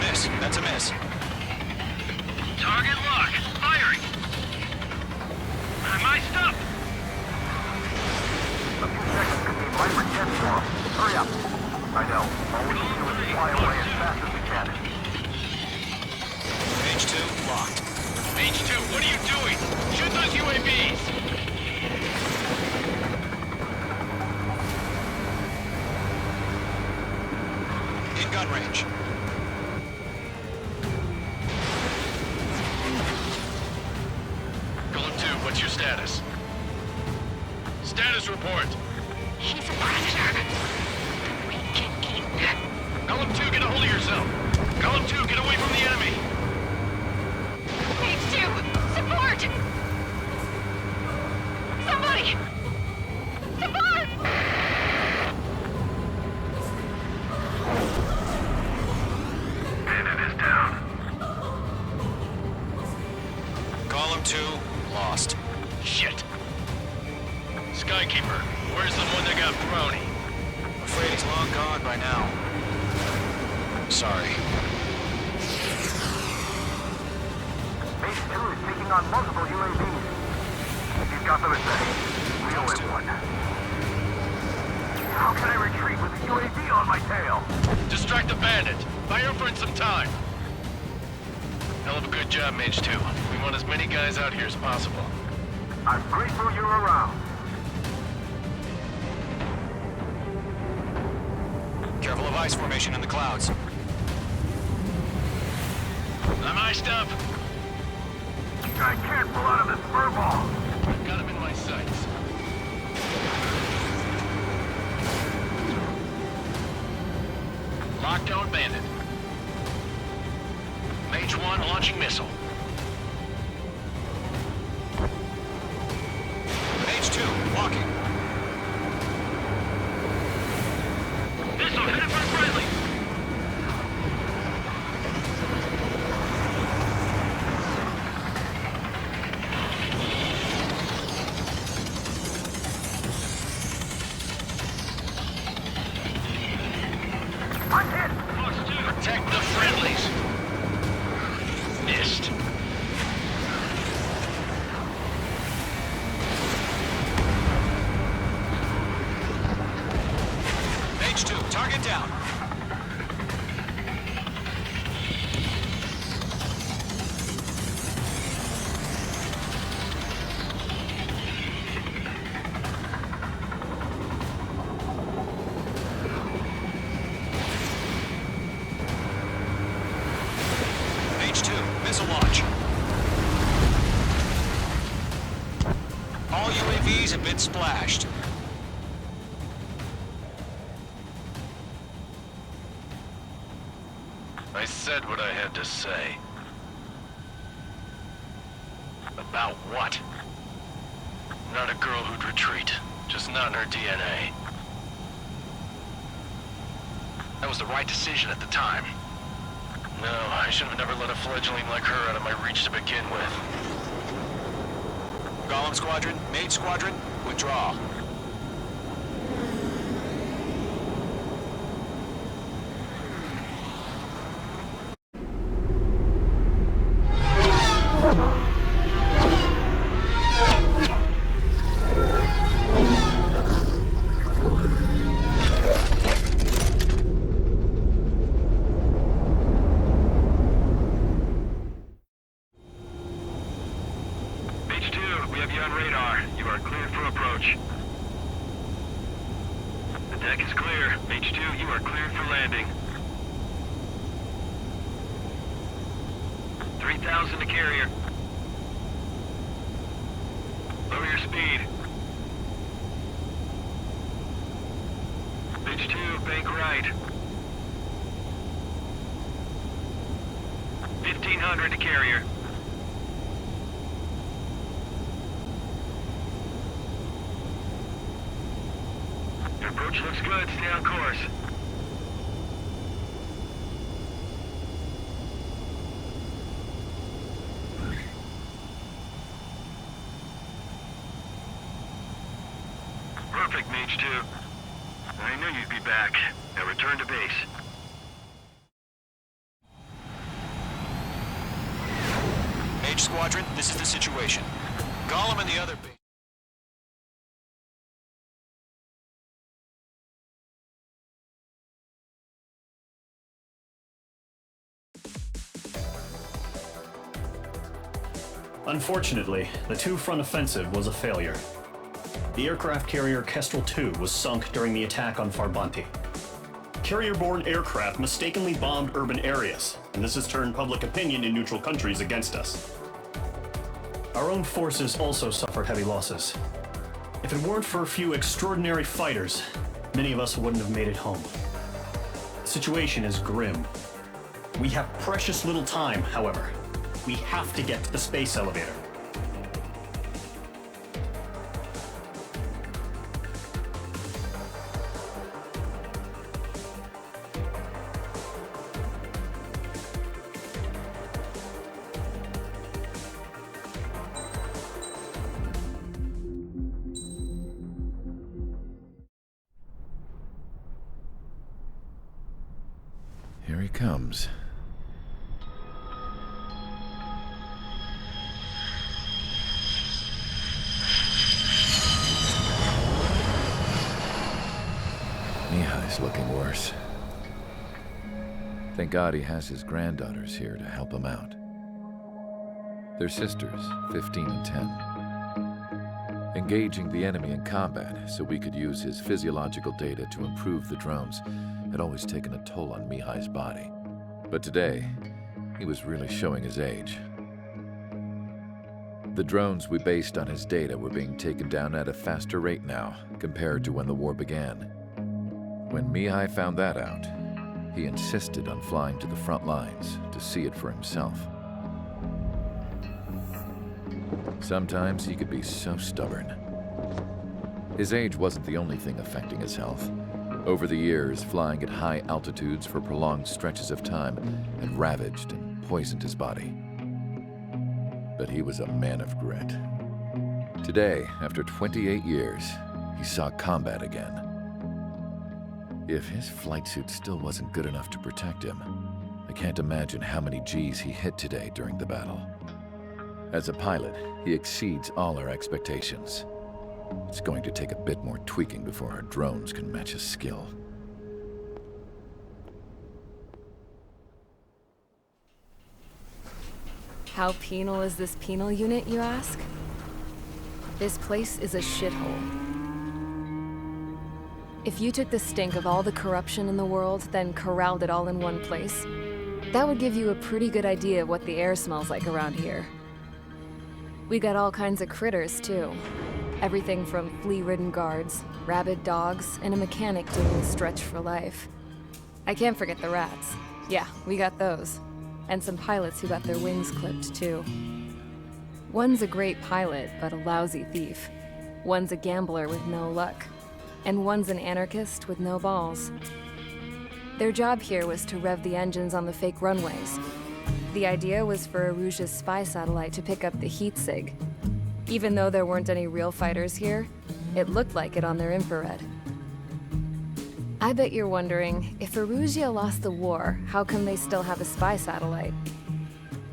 Miss, that's a miss. Target locked. hurry up. I know. All we can do is fly away as fast as we can. Page 2, locked. Page 2, what are you doing? Shoot those UAVs! In gun range. Golem 2, what's your status? Status report. He's a predator. We can eat. Golem 2, get a hold of yourself. Golem 2, get away from the enemy. Page 2, support! Somebody! Support! Bandit is down. Column 2, lost. Shit. Skykeeper, where's the one that got brownie? I'm afraid he's long gone by now. Sorry. Base 2 is taking on multiple UAVs. He's got them at bay. We owe him one. How can I retreat with a UAV on my tail? Distract the bandit. Buy your friend some time. Hell of a good job, Mage 2. We want as many guys out here as possible. I'm grateful you're around. Careful of ice formation in the clouds. I'm iced up. I can't pull out of this fur ball. Got him in my sights. Lockdown bandit. Mage 1 launching missile. Page 2, walking. Missile headed for friendly. I'm hit! Protect the friendlies. Missed. Page 2, target down. Page 2, missile launch. All UAVs have been splashed. I said what I had to say. About what? Not a girl who'd retreat. Just not in her DNA. That was the right decision at the time. No, I should have never let a fledgling like her out of my reach to begin with. Golem Squadron, Mage Squadron, withdraw. Page 2, we have you on radar. You are cleared for approach. The deck is clear. Page 2, you are cleared for landing. 3,000 to carrier. Lower your speed. Page 2, bank right. 1,500 to carrier. Your approach looks good. Stay on course. Perfect, Mage 2. I knew you'd be back. Now return to base. Mage Squadron, this is the situation. Golem and the other base. Unfortunately, the two-front offensive was a failure. The aircraft carrier Kestrel II was sunk during the attack on Farbanti. Carrier-borne aircraft mistakenly bombed urban areas, and this has turned public opinion in neutral countries against us. Our own forces also suffered heavy losses. If it weren't for a few extraordinary fighters, many of us wouldn't have made it home. The situation is grim. We have precious little time, however. We have to get to the space elevator. Here he comes. Mihai's looking worse. Thank God he has his granddaughters here to help him out. They're sisters, 15 and 10. Engaging the enemy in combat so we could use his physiological data to improve the drones had always taken a toll on Mihai's body. But today, he was really showing his age. The drones we based on his data were being taken down at a faster rate now compared to when the war began. When Mihai found that out, he insisted on flying to the front lines to see it for himself. Sometimes he could be so stubborn. His age wasn't the only thing affecting his health. Over the years, flying at high altitudes for prolonged stretches of time had ravaged and poisoned his body. But he was a man of grit. Today, after 28 years, he saw combat again. If his flight suit still wasn't good enough to protect him, I can't imagine how many Gs he hit today during the battle. As a pilot, he exceeds all our expectations. It's going to take a bit more tweaking before our drones can match his skill. How penal is this penal unit, you ask? This place is a shithole. If you took the stink of all the corruption in the world, then corralled it all in one place, that would give you a pretty good idea of what the air smells like around here. We got all kinds of critters, too. Everything from flea-ridden guards, rabid dogs, and a mechanic doing a stretch for life. I can't forget the rats. Yeah, we got those. And some pilots who got their wings clipped, too. One's a great pilot, but a lousy thief. One's a gambler with no luck. And one's an anarchist with no balls. Their job here was to rev the engines on the fake runways. The idea was for Erusia's spy satellite to pick up the heat sig. Even though there weren't any real fighters here, it looked like it on their infrared. I bet you're wondering, if Erusia lost the war, how come they still have a spy satellite?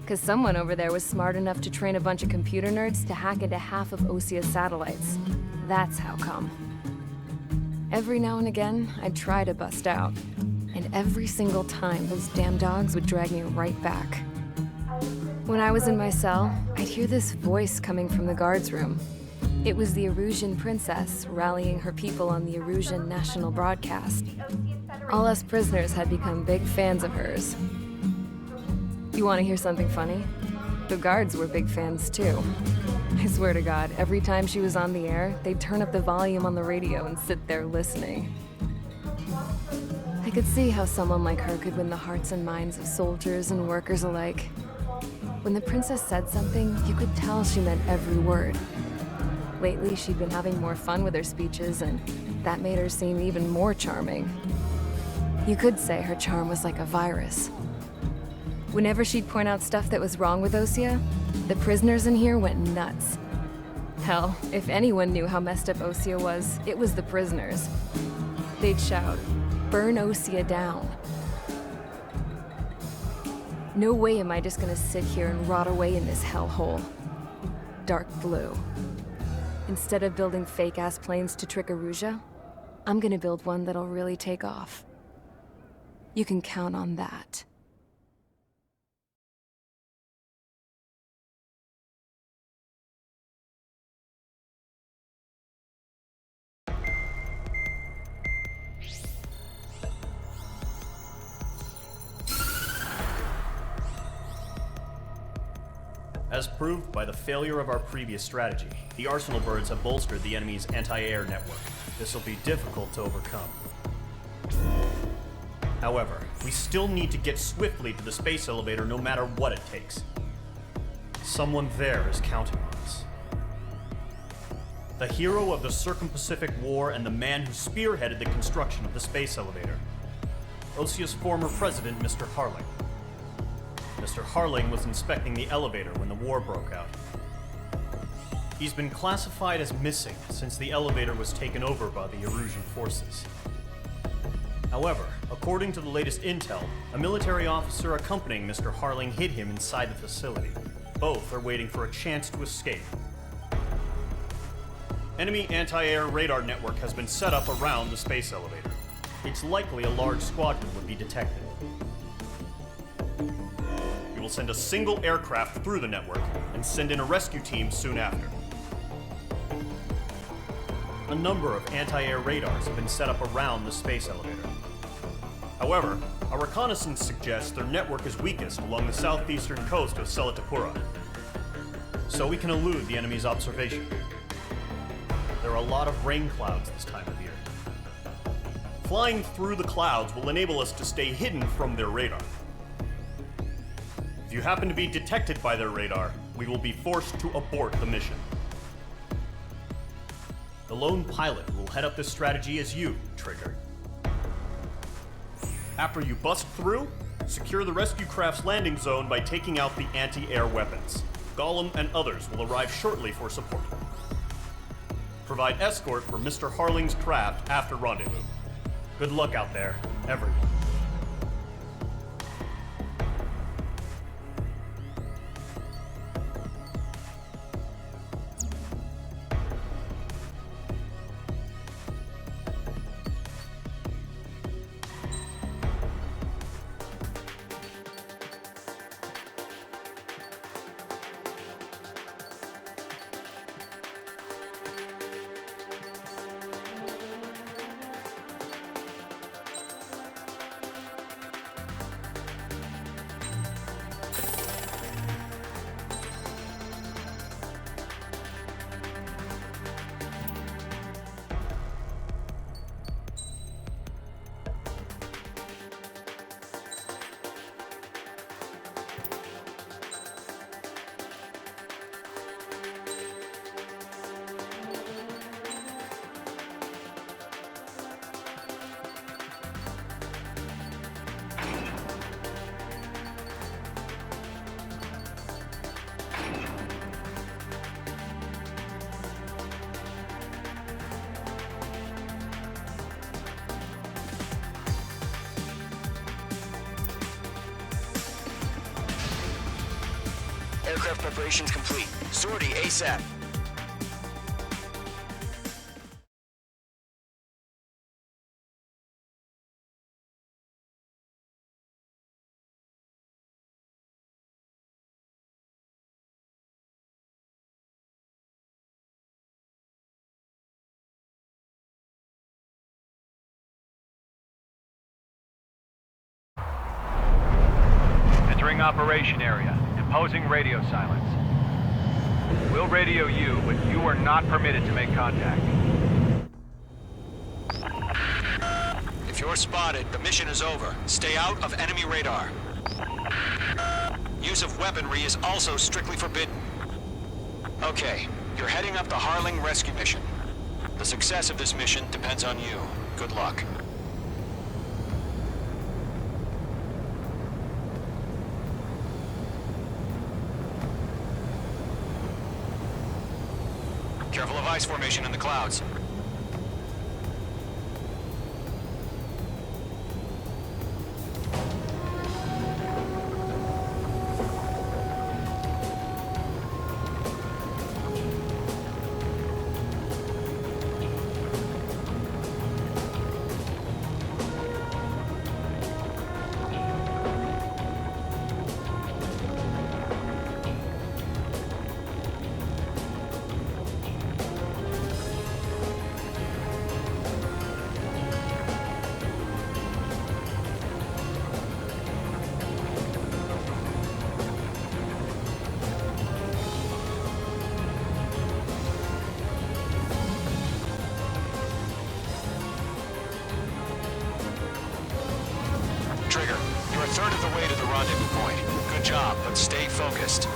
Because someone over there was smart enough to train a bunch of computer nerds to hack into half of Osia's satellites. That's how come. Every now and again, I'd try to bust out. And every single time, those damn dogs would drag me right back. When I was in my cell, I'd hear this voice coming from the guards room. It was the Erusian princess rallying her people on the Erusian national broadcast. All us prisoners had become big fans of hers. You want to hear something funny? The guards were big fans too. I swear to God, every time she was on the air, they'd turn up the volume on the radio and sit there listening. I could see how someone like her could win the hearts and minds of soldiers and workers alike. When the princess said something, you could tell she meant every word. Lately, she'd been having more fun with her speeches, and that made her seem even more charming. You could say her charm was like a virus. Whenever she'd point out stuff that was wrong with Osia, the prisoners in here went nuts. Hell, if anyone knew how messed up Osia was, it was the prisoners. They'd shout, "Burn Osia down." No way am I just gonna sit here and rot away in this hellhole. Dark blue. Instead of building fake-ass planes to trick Erusia, I'm gonna build one that'll really take off. You can count on that. As proved by the failure of our previous strategy, the Arsenal birds have bolstered the enemy's anti-air network. This will be difficult to overcome. However, we still need to get swiftly to the space elevator no matter what it takes. Someone there is counting on us. The hero of the Circum-Pacific War and the man who spearheaded the construction of the space elevator. Osia's former president, Mr. Harling. Mr. Harling was inspecting the elevator when the war broke out. He's been classified as missing since the elevator was taken over by the Erusian forces. However, according to the latest intel, a military officer accompanying Mr. Harling hid him inside the facility. Both are waiting for a chance to escape. Enemy anti-air radar network has been set up around the space elevator. It's likely a large squadron would be detected. We will send a single aircraft through the network and send in a rescue team soon after. A number of anti-air radars have been set up around the space elevator. However, our reconnaissance suggests their network is weakest along the southeastern coast of Selatapura, so we can elude the enemy's observation. There are a lot of rain clouds this time of year. Flying through the clouds will enable us to stay hidden from their radar. If you happen to be detected by their radar, we will be forced to abort the mission. The lone pilot who will head up this strategy is you, Trigger. After you bust through, secure the rescue craft's landing zone by taking out the anti-air weapons. Gollum and others will arrive shortly for support. Provide escort for Mr. Harling's craft after rendezvous. Good luck out there, everyone. Aircraft preparations complete. Sortie ASAP. Entering operation area. Imposing radio silence. We'll radio you, but you are not permitted to make contact. If you're spotted, the mission is over. Stay out of enemy radar. Use of weaponry is also strictly forbidden. Okay, you're heading up the Harling rescue mission. The success of this mission depends on you. Good luck. Careful of ice formation in the clouds. Trigger, you're a third of the way to the rendezvous point. Good job, but stay focused.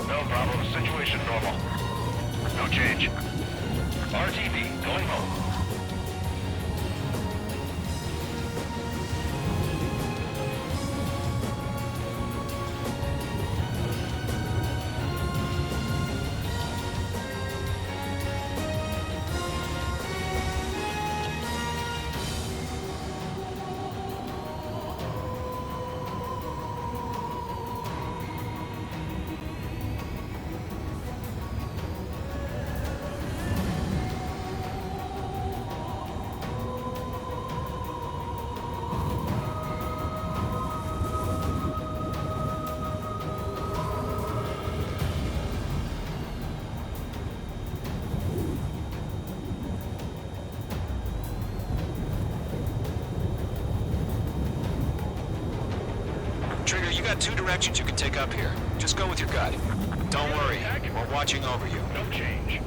No problem. Situation normal. No change. RTV, going home. Trigger, you got two directions you can take up here. Just go with your gut. Don't worry, we're watching over you. No change.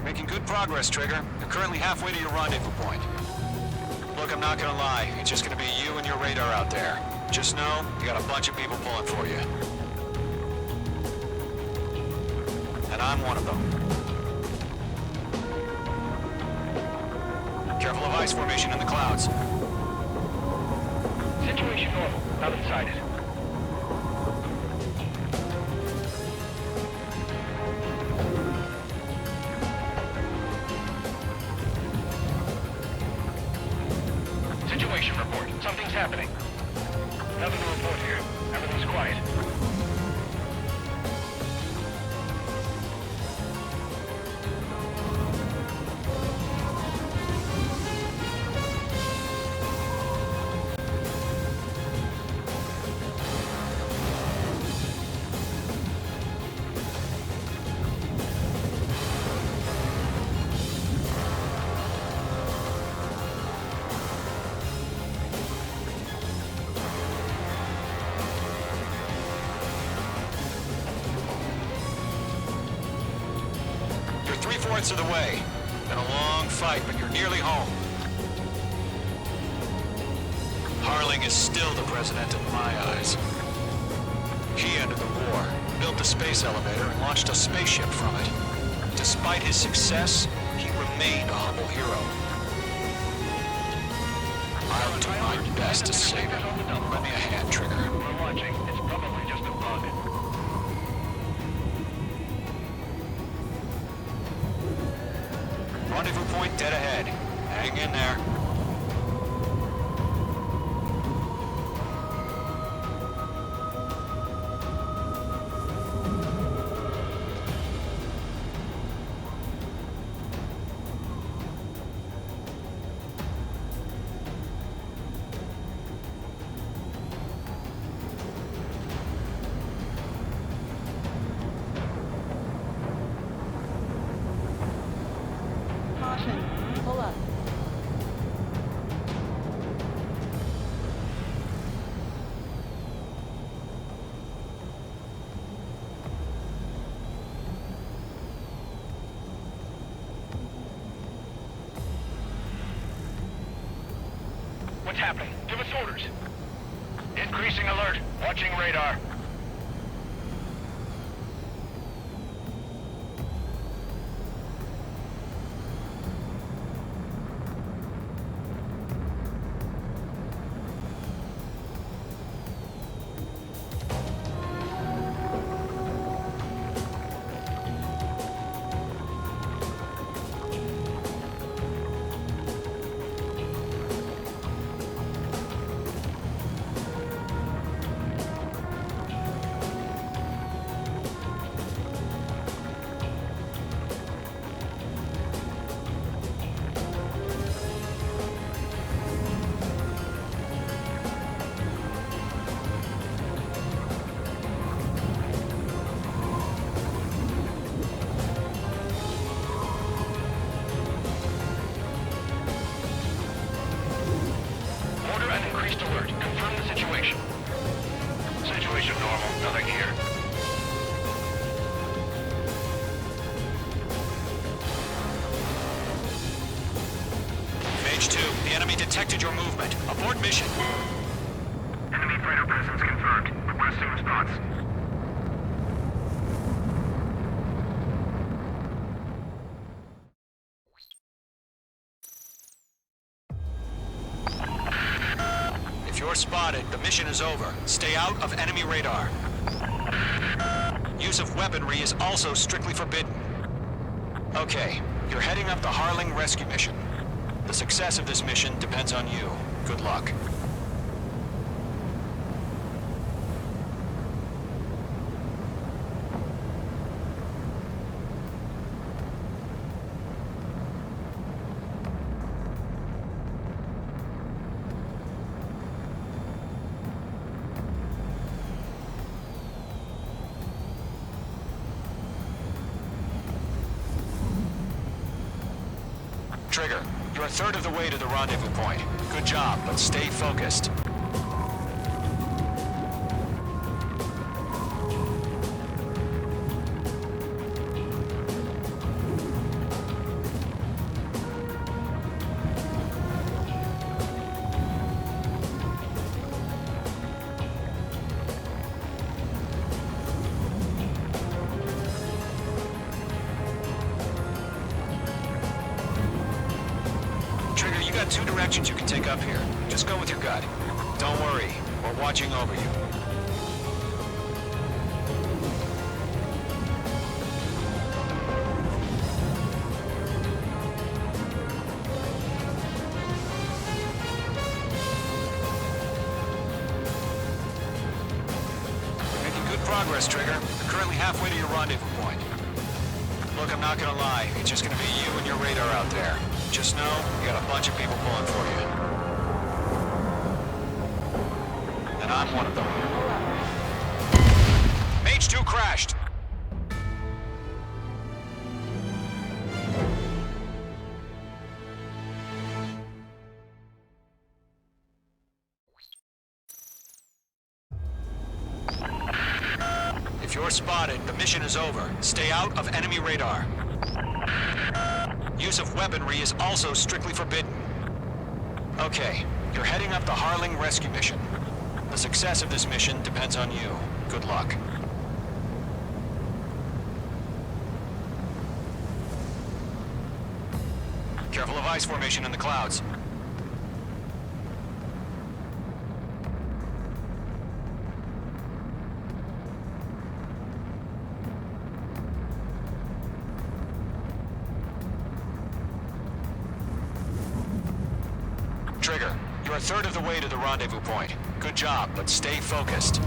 Making good progress, Trigger. You're currently halfway to your rendezvous point. Look, I'm not gonna lie. It's just gonna be you and your radar out there. Just know, you got a bunch of people pulling for you. And I'm one of them. Careful of ice formation in the clouds. Situation normal. Not inside it. Situation report. Something's happening. Nothing to report here. Everything's quiet. Three-fourths of the way. Been a long fight, but you're nearly home. Harling is still the president in my eyes. He ended the war, built the space elevator, and launched a spaceship from it. Despite his success, he remained a humble hero. I'll do my best to save him. Lend me a hand, Trigger. We're watching. It's probably just a bug. Rendezvous point dead ahead. Hang in there. Pull up. What's happening? Give us orders. Increasing alert. Watching radar. detected your movement. Abort mission. Enemy freighter presence confirmed. Requesting response. If you're spotted, the mission is over. Stay out of enemy radar. Use of weaponry is also strictly forbidden. Okay, you're heading up the Harling rescue mission. The success of this mission depends on you. Good luck. Trigger, you're a third of the way to the rendezvous point. Good job, but stay focused. You got two directions you can take up here. Just go with your gut. Don't worry, we're watching over you. Making good progress, Trigger. You're currently halfway to your rendezvous point. Look, I'm not gonna lie. It's just gonna be you and your radar out there. Just know, you got a bunch of people pulling for you. And I'm one of them. Mage 2 crashed. If you're spotted, the mission is over. Stay out of enemy radar. Use of weaponry is also strictly forbidden. Okay, you're heading up the Harling rescue mission. The success of this mission depends on you. Good luck. Careful of ice formation in the clouds. Trigger, you're a third of the way to the rendezvous point. Good job, but stay focused.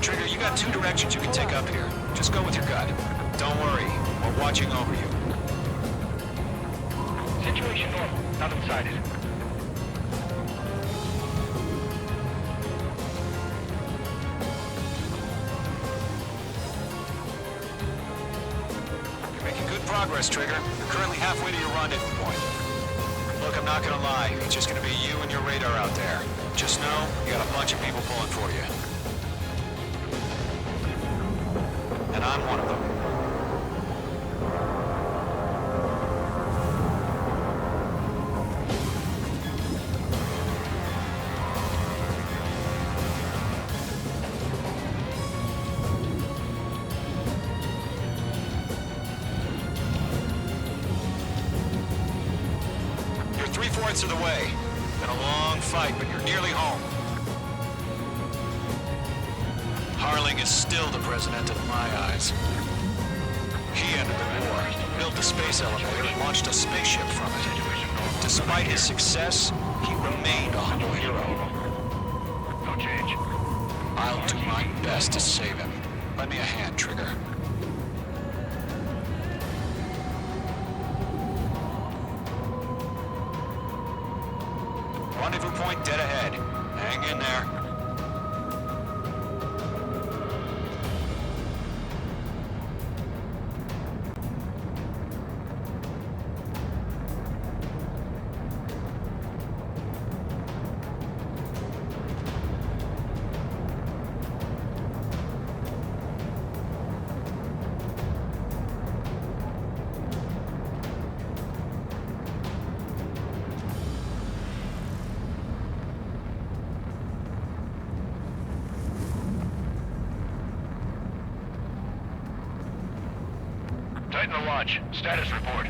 Trigger, you got two directions you can take up here. Just go with your gut. Don't worry, we're watching over you. Situation normal. Nothing sighted. You're making good progress, Trigger. You're currently halfway to your rendezvous point. Look, I'm not gonna lie. It's just gonna be you and your radar out there. Just know, you got a bunch of people pulling for you. And I'm one of them. You're 3/4 of the way. Been a long fight, but you're nearly home. Harling is still the president of my eyes. He ended the war, built the space elevator, and launched a spaceship from it. Despite his success, he remained a humble hero. No change. I'll do my best to save him. Lend me a hand, Trigger. Rendezvous point dead ahead. Hang in there. Sentinel Launch. Status report.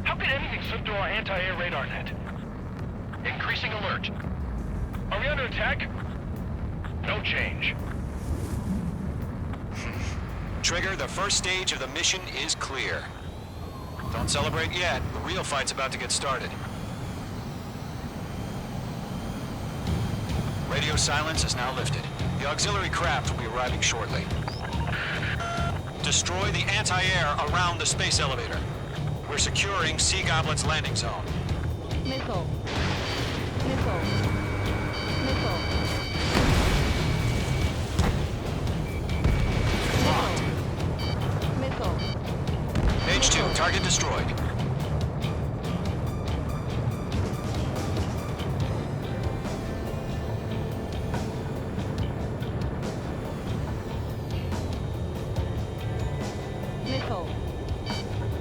How could anything slip through our anti-air radar net? Increasing alert. Are we under attack? No change. Trigger, the first stage of the mission is clear. Don't celebrate yet. The real fight's about to get started. Radio silence is now lifted. The auxiliary craft will be arriving shortly. Destroy the anti-air around the space elevator. We're securing Sea Goblin's landing zone. Missile. Missile. Missile. Locked. Missile. Mage 2, target destroyed. Missile.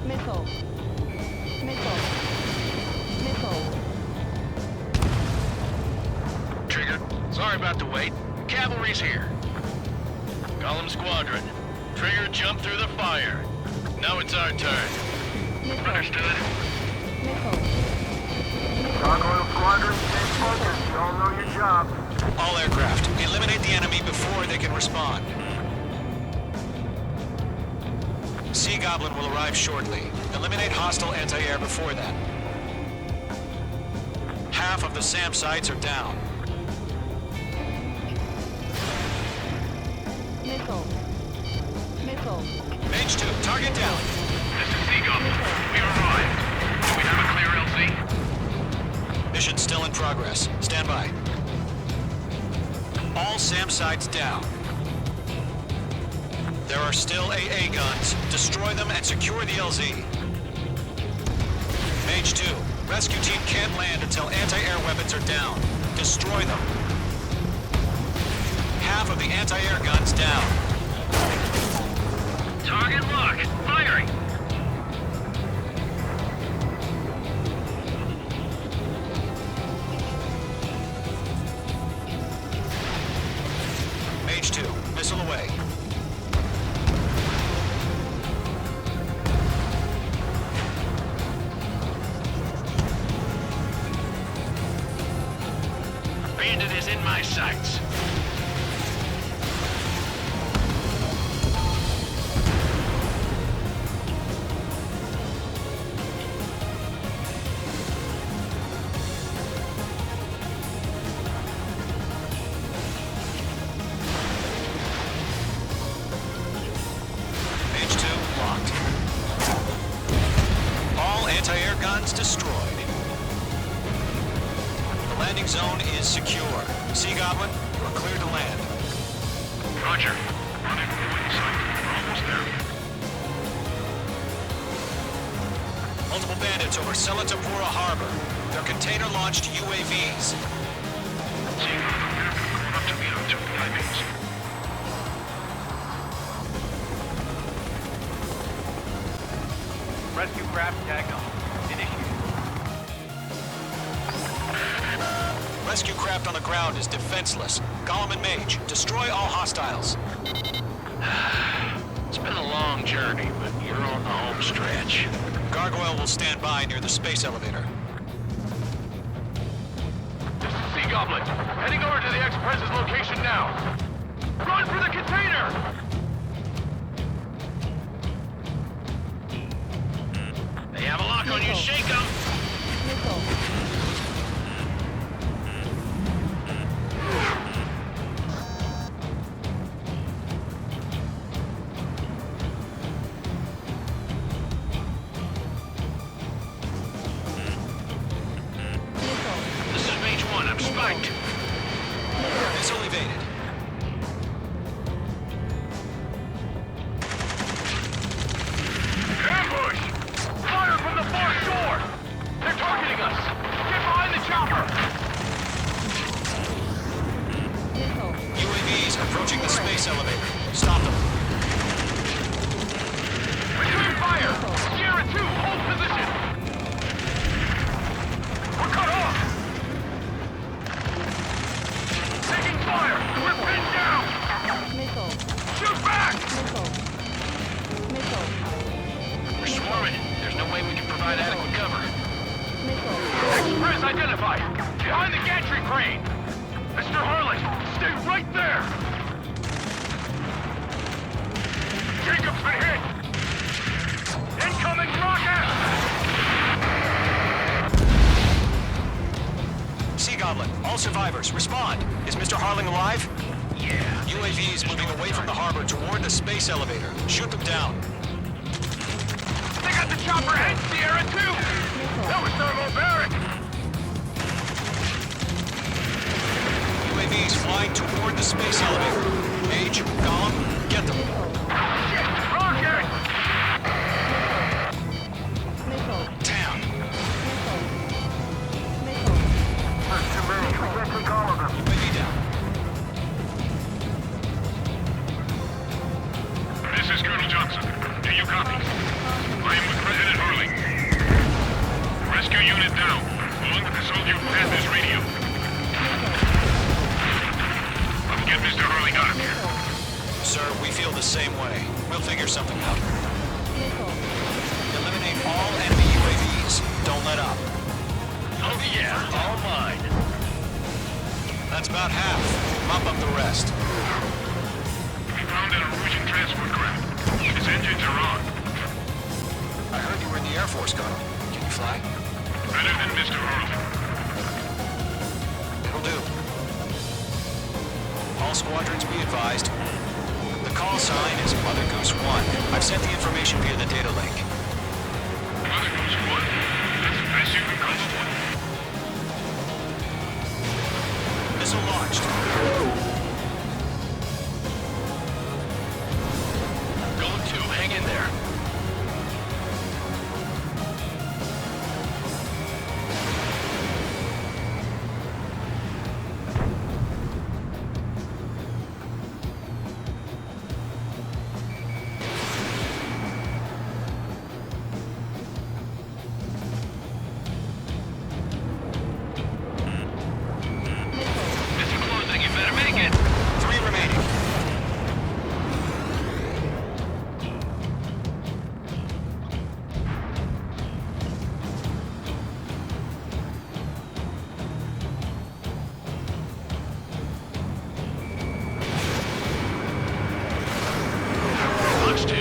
Missile. Missile. Missile. Trigger, sorry about the wait. Cavalry's here. Column Squadron. Trigger jumped through the fire. Now it's our turn. Understood. Missile. Gargoyle Squadron, stay focused. You all know your job. All aircraft, eliminate the enemy before they can respond. Sea Goblin will arrive shortly. Eliminate hostile anti-air before that. Half of the SAM sites are down. Missile. Missile. Mage 2, target down. This is Sea Goblin. We arrived. Do we have a clear LZ? Mission still in progress. Stand by. All SAM sites down. There are still AA guns. Destroy them and secure the LZ. Mage 2, rescue team can't land until anti-air weapons are down. Destroy them. Half of the anti-air guns down. Target locked. Firing. Mage 2, missile away. Bandit is in my sights. Mage 2, locked. All anti-air guns destroyed. The landing zone is secure. Sea Goblin, you're clear to land. Roger. Running point sight. We're almost there. Multiple bandits over Selatapura Harbor. They're container-launched UAVs. Seeing the American going up to meet our two divings. Rescue craft tagged on. Initiated. Rescue craft on the ground is defenseless. Gollum and Mage, destroy all hostiles. It's been a long journey, but you're on the home stretch. Gargoyle will stand by near the space elevator. This is Sea Goblin. Heading over to the Express's location now. Run for the container! They have a lock on you. Shake them! Missile. This is Mage 1. I'm spiked. Missile evaded. Ambush! Fire from the far shore! They're targeting us! Get behind the chopper! UAVs approaching the space elevator. Stop them. Return fire! Sierra 2, hold position! We're cut off! Taking fire! We're pinned down! Missile. Shoot back! Missile. Missile. identified! Behind the gantry crane! Mr. Harling, stay right there! Jacob's been hit! Incoming rocket! Sea Goblin, all survivors, respond. Is Mr. Harling alive? Yeah. UAVs moving away from the harbor toward the space elevator. Shoot them down. They got the chopper and Sierra too! That was thermobaric! UAVs flying toward the space elevator. Age, Gollum, get them. Shit! Rocket! Down. That's too many. We can't take all of them. UAV down. This is Colonel Johnson. Do you copy? I am with President Harling. Rescue unit down, along with the soldier who has this radio. I'll get Mr. Harling out of here. Sir, we feel the same way. We'll figure something out. Eliminate all enemy UAVs. Don't let up. Oh yeah, all mine. That's about half. Mop up the rest. We found an Erusian transport craft. Its engines are on. I heard you were in the Air Force, Colonel. Can you fly? Better than Mr. Harling. It'll do. All squadrons be advised. The call sign is Mother Goose 1. I've sent the information via the data link. Mother Goose 1? That's the best you can come up with. Missile launched. Going to, hang in there. Mr. Closing, you better make it. 3 remaining. Launch 2.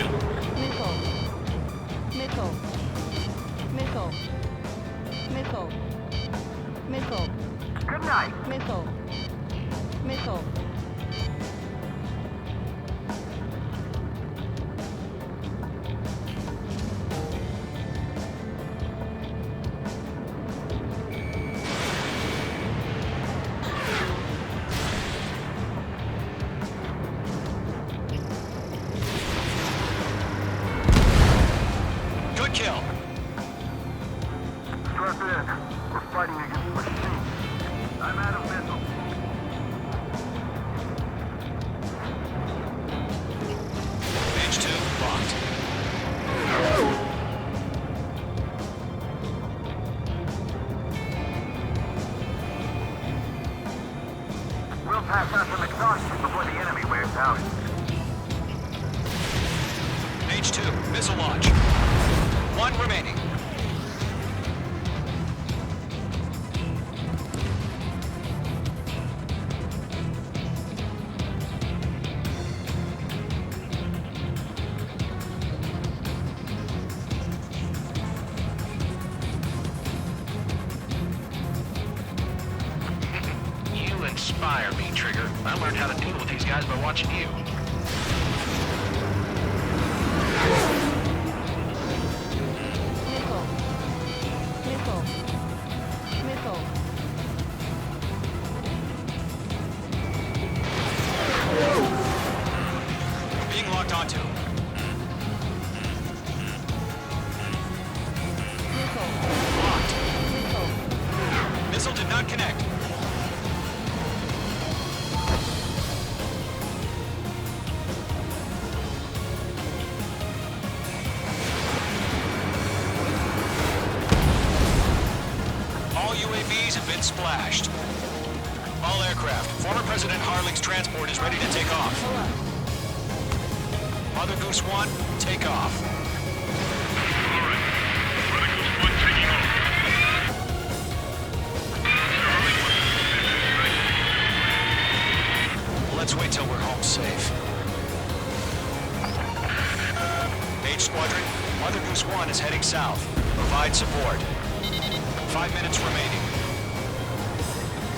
Good night. Good kill. Strap in. We're fighting against machines. I'm out of missile. Page 2 locked. We'll pass out some exhaustion before the enemy wears out. Page 2, missile launch. 1 remaining. You inspire me, Trigger. I learned how to deal with these guys by watching you. Being locked onto. Locked. Missile did not connect. All UAVs have been splashed. All aircraft. Former President Harling's transport is ready to take off. Mother Goose 1, take off. All right. Mother Goose 1 taking off. 1 is heading south. Provide support. 5 minutes remaining.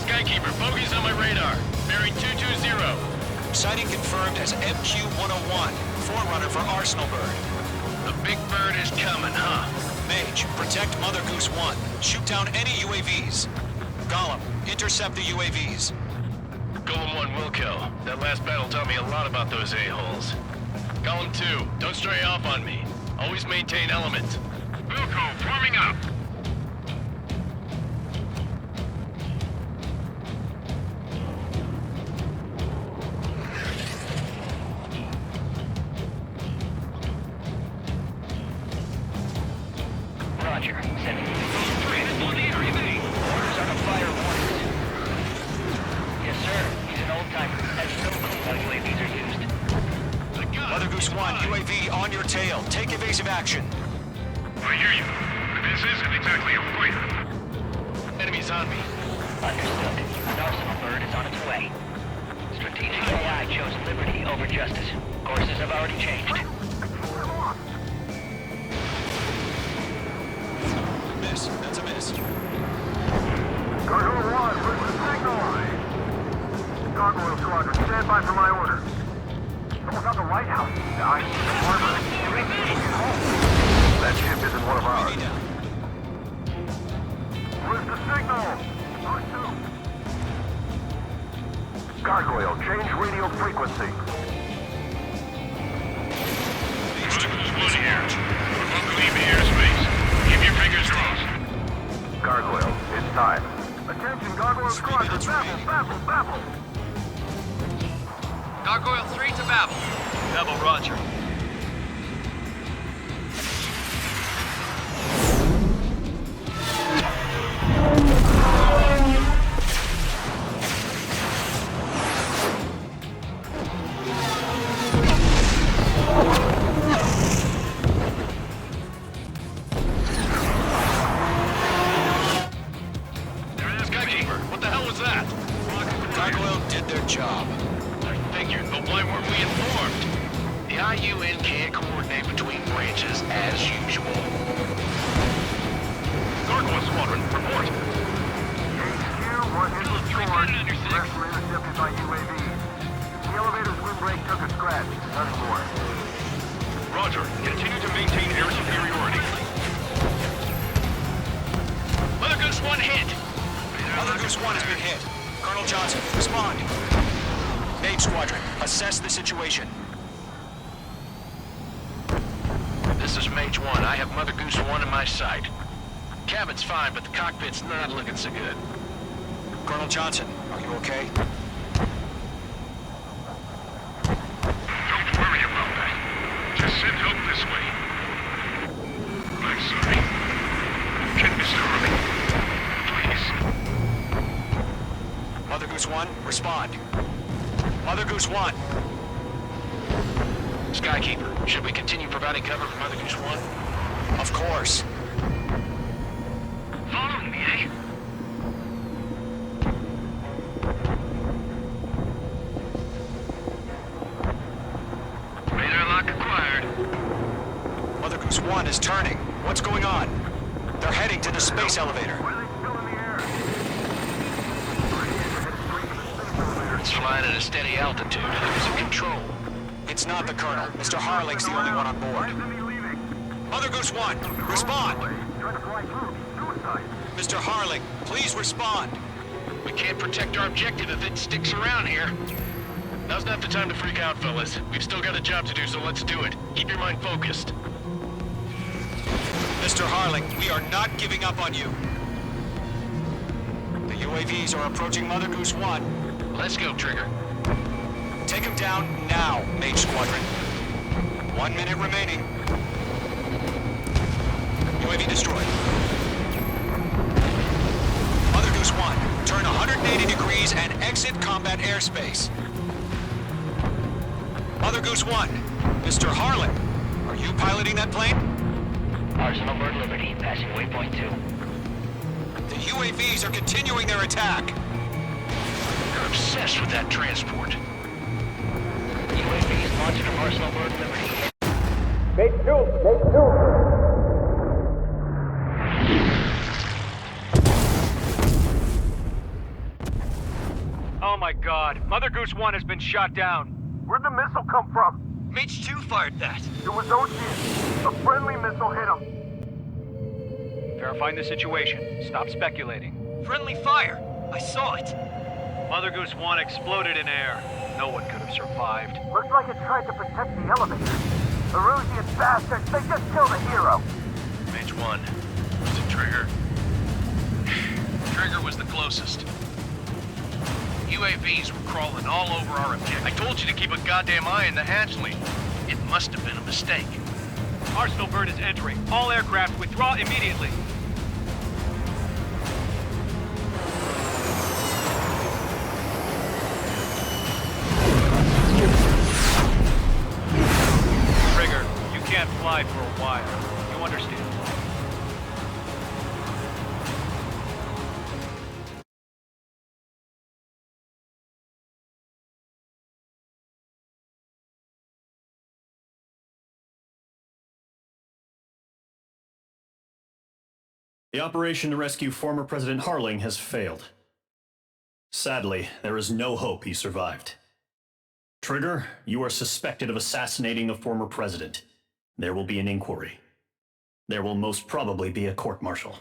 Skykeeper, bogey's on my radar. Bearing 220. Sighting confirmed as MQ-101, forerunner for Arsenal Bird. The big bird is coming, huh? Mage, protect Mother Goose 1. Shoot down any UAVs. Gollum, intercept the UAVs. Golem 1 will kill. That last battle taught me a lot about those a-holes. Golem 2, don't stray off on me. Always maintain element. Wilco, forming up! Roger. Sending orders on a fire warning. Yes, sir. He's an old-timer. Has no clue how UAVs are used. Mother Goose 1, UAV on your tail. Take evasive action. I hear you. This isn't exactly a fighter. Enemies on me. Understood. An Arsenal Bird is on its way. Strategic AI chose liberty over justice. Courses have already changed. Miss. That's a miss. Gargoyle 1, where's the signal line? Gargoyle Squadron, stand by for my order. Someone's on the lighthouse. I see the harbor. That ship isn't one of ours. Where's the signal? Gargoyle, change radio frequency. One here. We're about to leave the airspace. Keep your fingers crossed. Gargoyle, it's time. Attention, Gargoyle Squadron, Babel! Gargoyle 3 to Babel. Babel, roger. There it is, Skykeeper. What the hell was that? Gargoyle did their job. Figured, but why weren't we informed? The IUN can't coordinate between branches as usual. Gargoyle Squadron, report. HQ, one hit was scored. Rest were intercepted by UAVs. The elevator's windbreak took a scratch. Nothing more. Roger. Continue to maintain air superiority. Mother Goose 1 hit. Mother Goose 1 has been hit. Colonel Johnson, respond. Mage Squadron, assess the situation. This is Mage 1. I have Mother Goose 1 in my sight. Cabin's fine, but the cockpit's not looking so good. Colonel Johnson, are you okay? Don't worry about that. Just send help this way. I'm sorry. Can Mr. Hurley, please? Mother Goose 1, respond. Mother Goose 1. Skykeeper, should we continue providing cover for Mother Goose 1? Of course. Follow me, eh? Radar lock acquired. Mother Goose 1 is turning. What's going on? They're heading to the space elevator. It's flying at a steady altitude and losing control. It's not the Colonel. Mr. Harling's the only one on board. Mother Goose 1, respond! Mr. Harling, please respond. We can't protect our objective if it sticks around here. Now's not the time to freak out, fellas. We've still got a job to do, so let's do it. Keep your mind focused. Mr. Harling, we are not giving up on you. The UAVs are approaching Mother Goose 1. Let's go, Trigger. Take him down now, Mage Squadron. 1 minute remaining. UAV destroyed. Mother Goose 1, turn 180 degrees and exit combat airspace. Mother Goose 1, Mr. Harlan, are you piloting that plane? Arsenal Bird Liberty, passing waypoint 2. The UAVs are continuing their attack. They're obsessed with that transport. UAVs launched from Arsenal Bird Liberty. Mate 2! Oh my god. Mother Goose 1 has been shot down. Where'd the missile come from? Mage 2 fired that. It was Ocean. A friendly missile hit him. Verifying the situation. Stop speculating. Friendly fire. I saw it. Mother Goose 1 exploded in air. No one could have survived. Looks like it tried to protect the elevator. The Erusian bastards, they just killed a hero. Mage 1. Was it Trigger? Trigger was the closest. UAVs were crawling all over our objective. I told you to keep a goddamn eye in the hatchling. It must have been a mistake. Arsenal bird is entering. All aircraft withdraw immediately. Trigger, you can't fly for a while. You understand? The operation to rescue former President Harling has failed. Sadly, there is no hope he survived. Trigger, you are suspected of assassinating a former president. There will be an inquiry. There will most probably be a court-martial.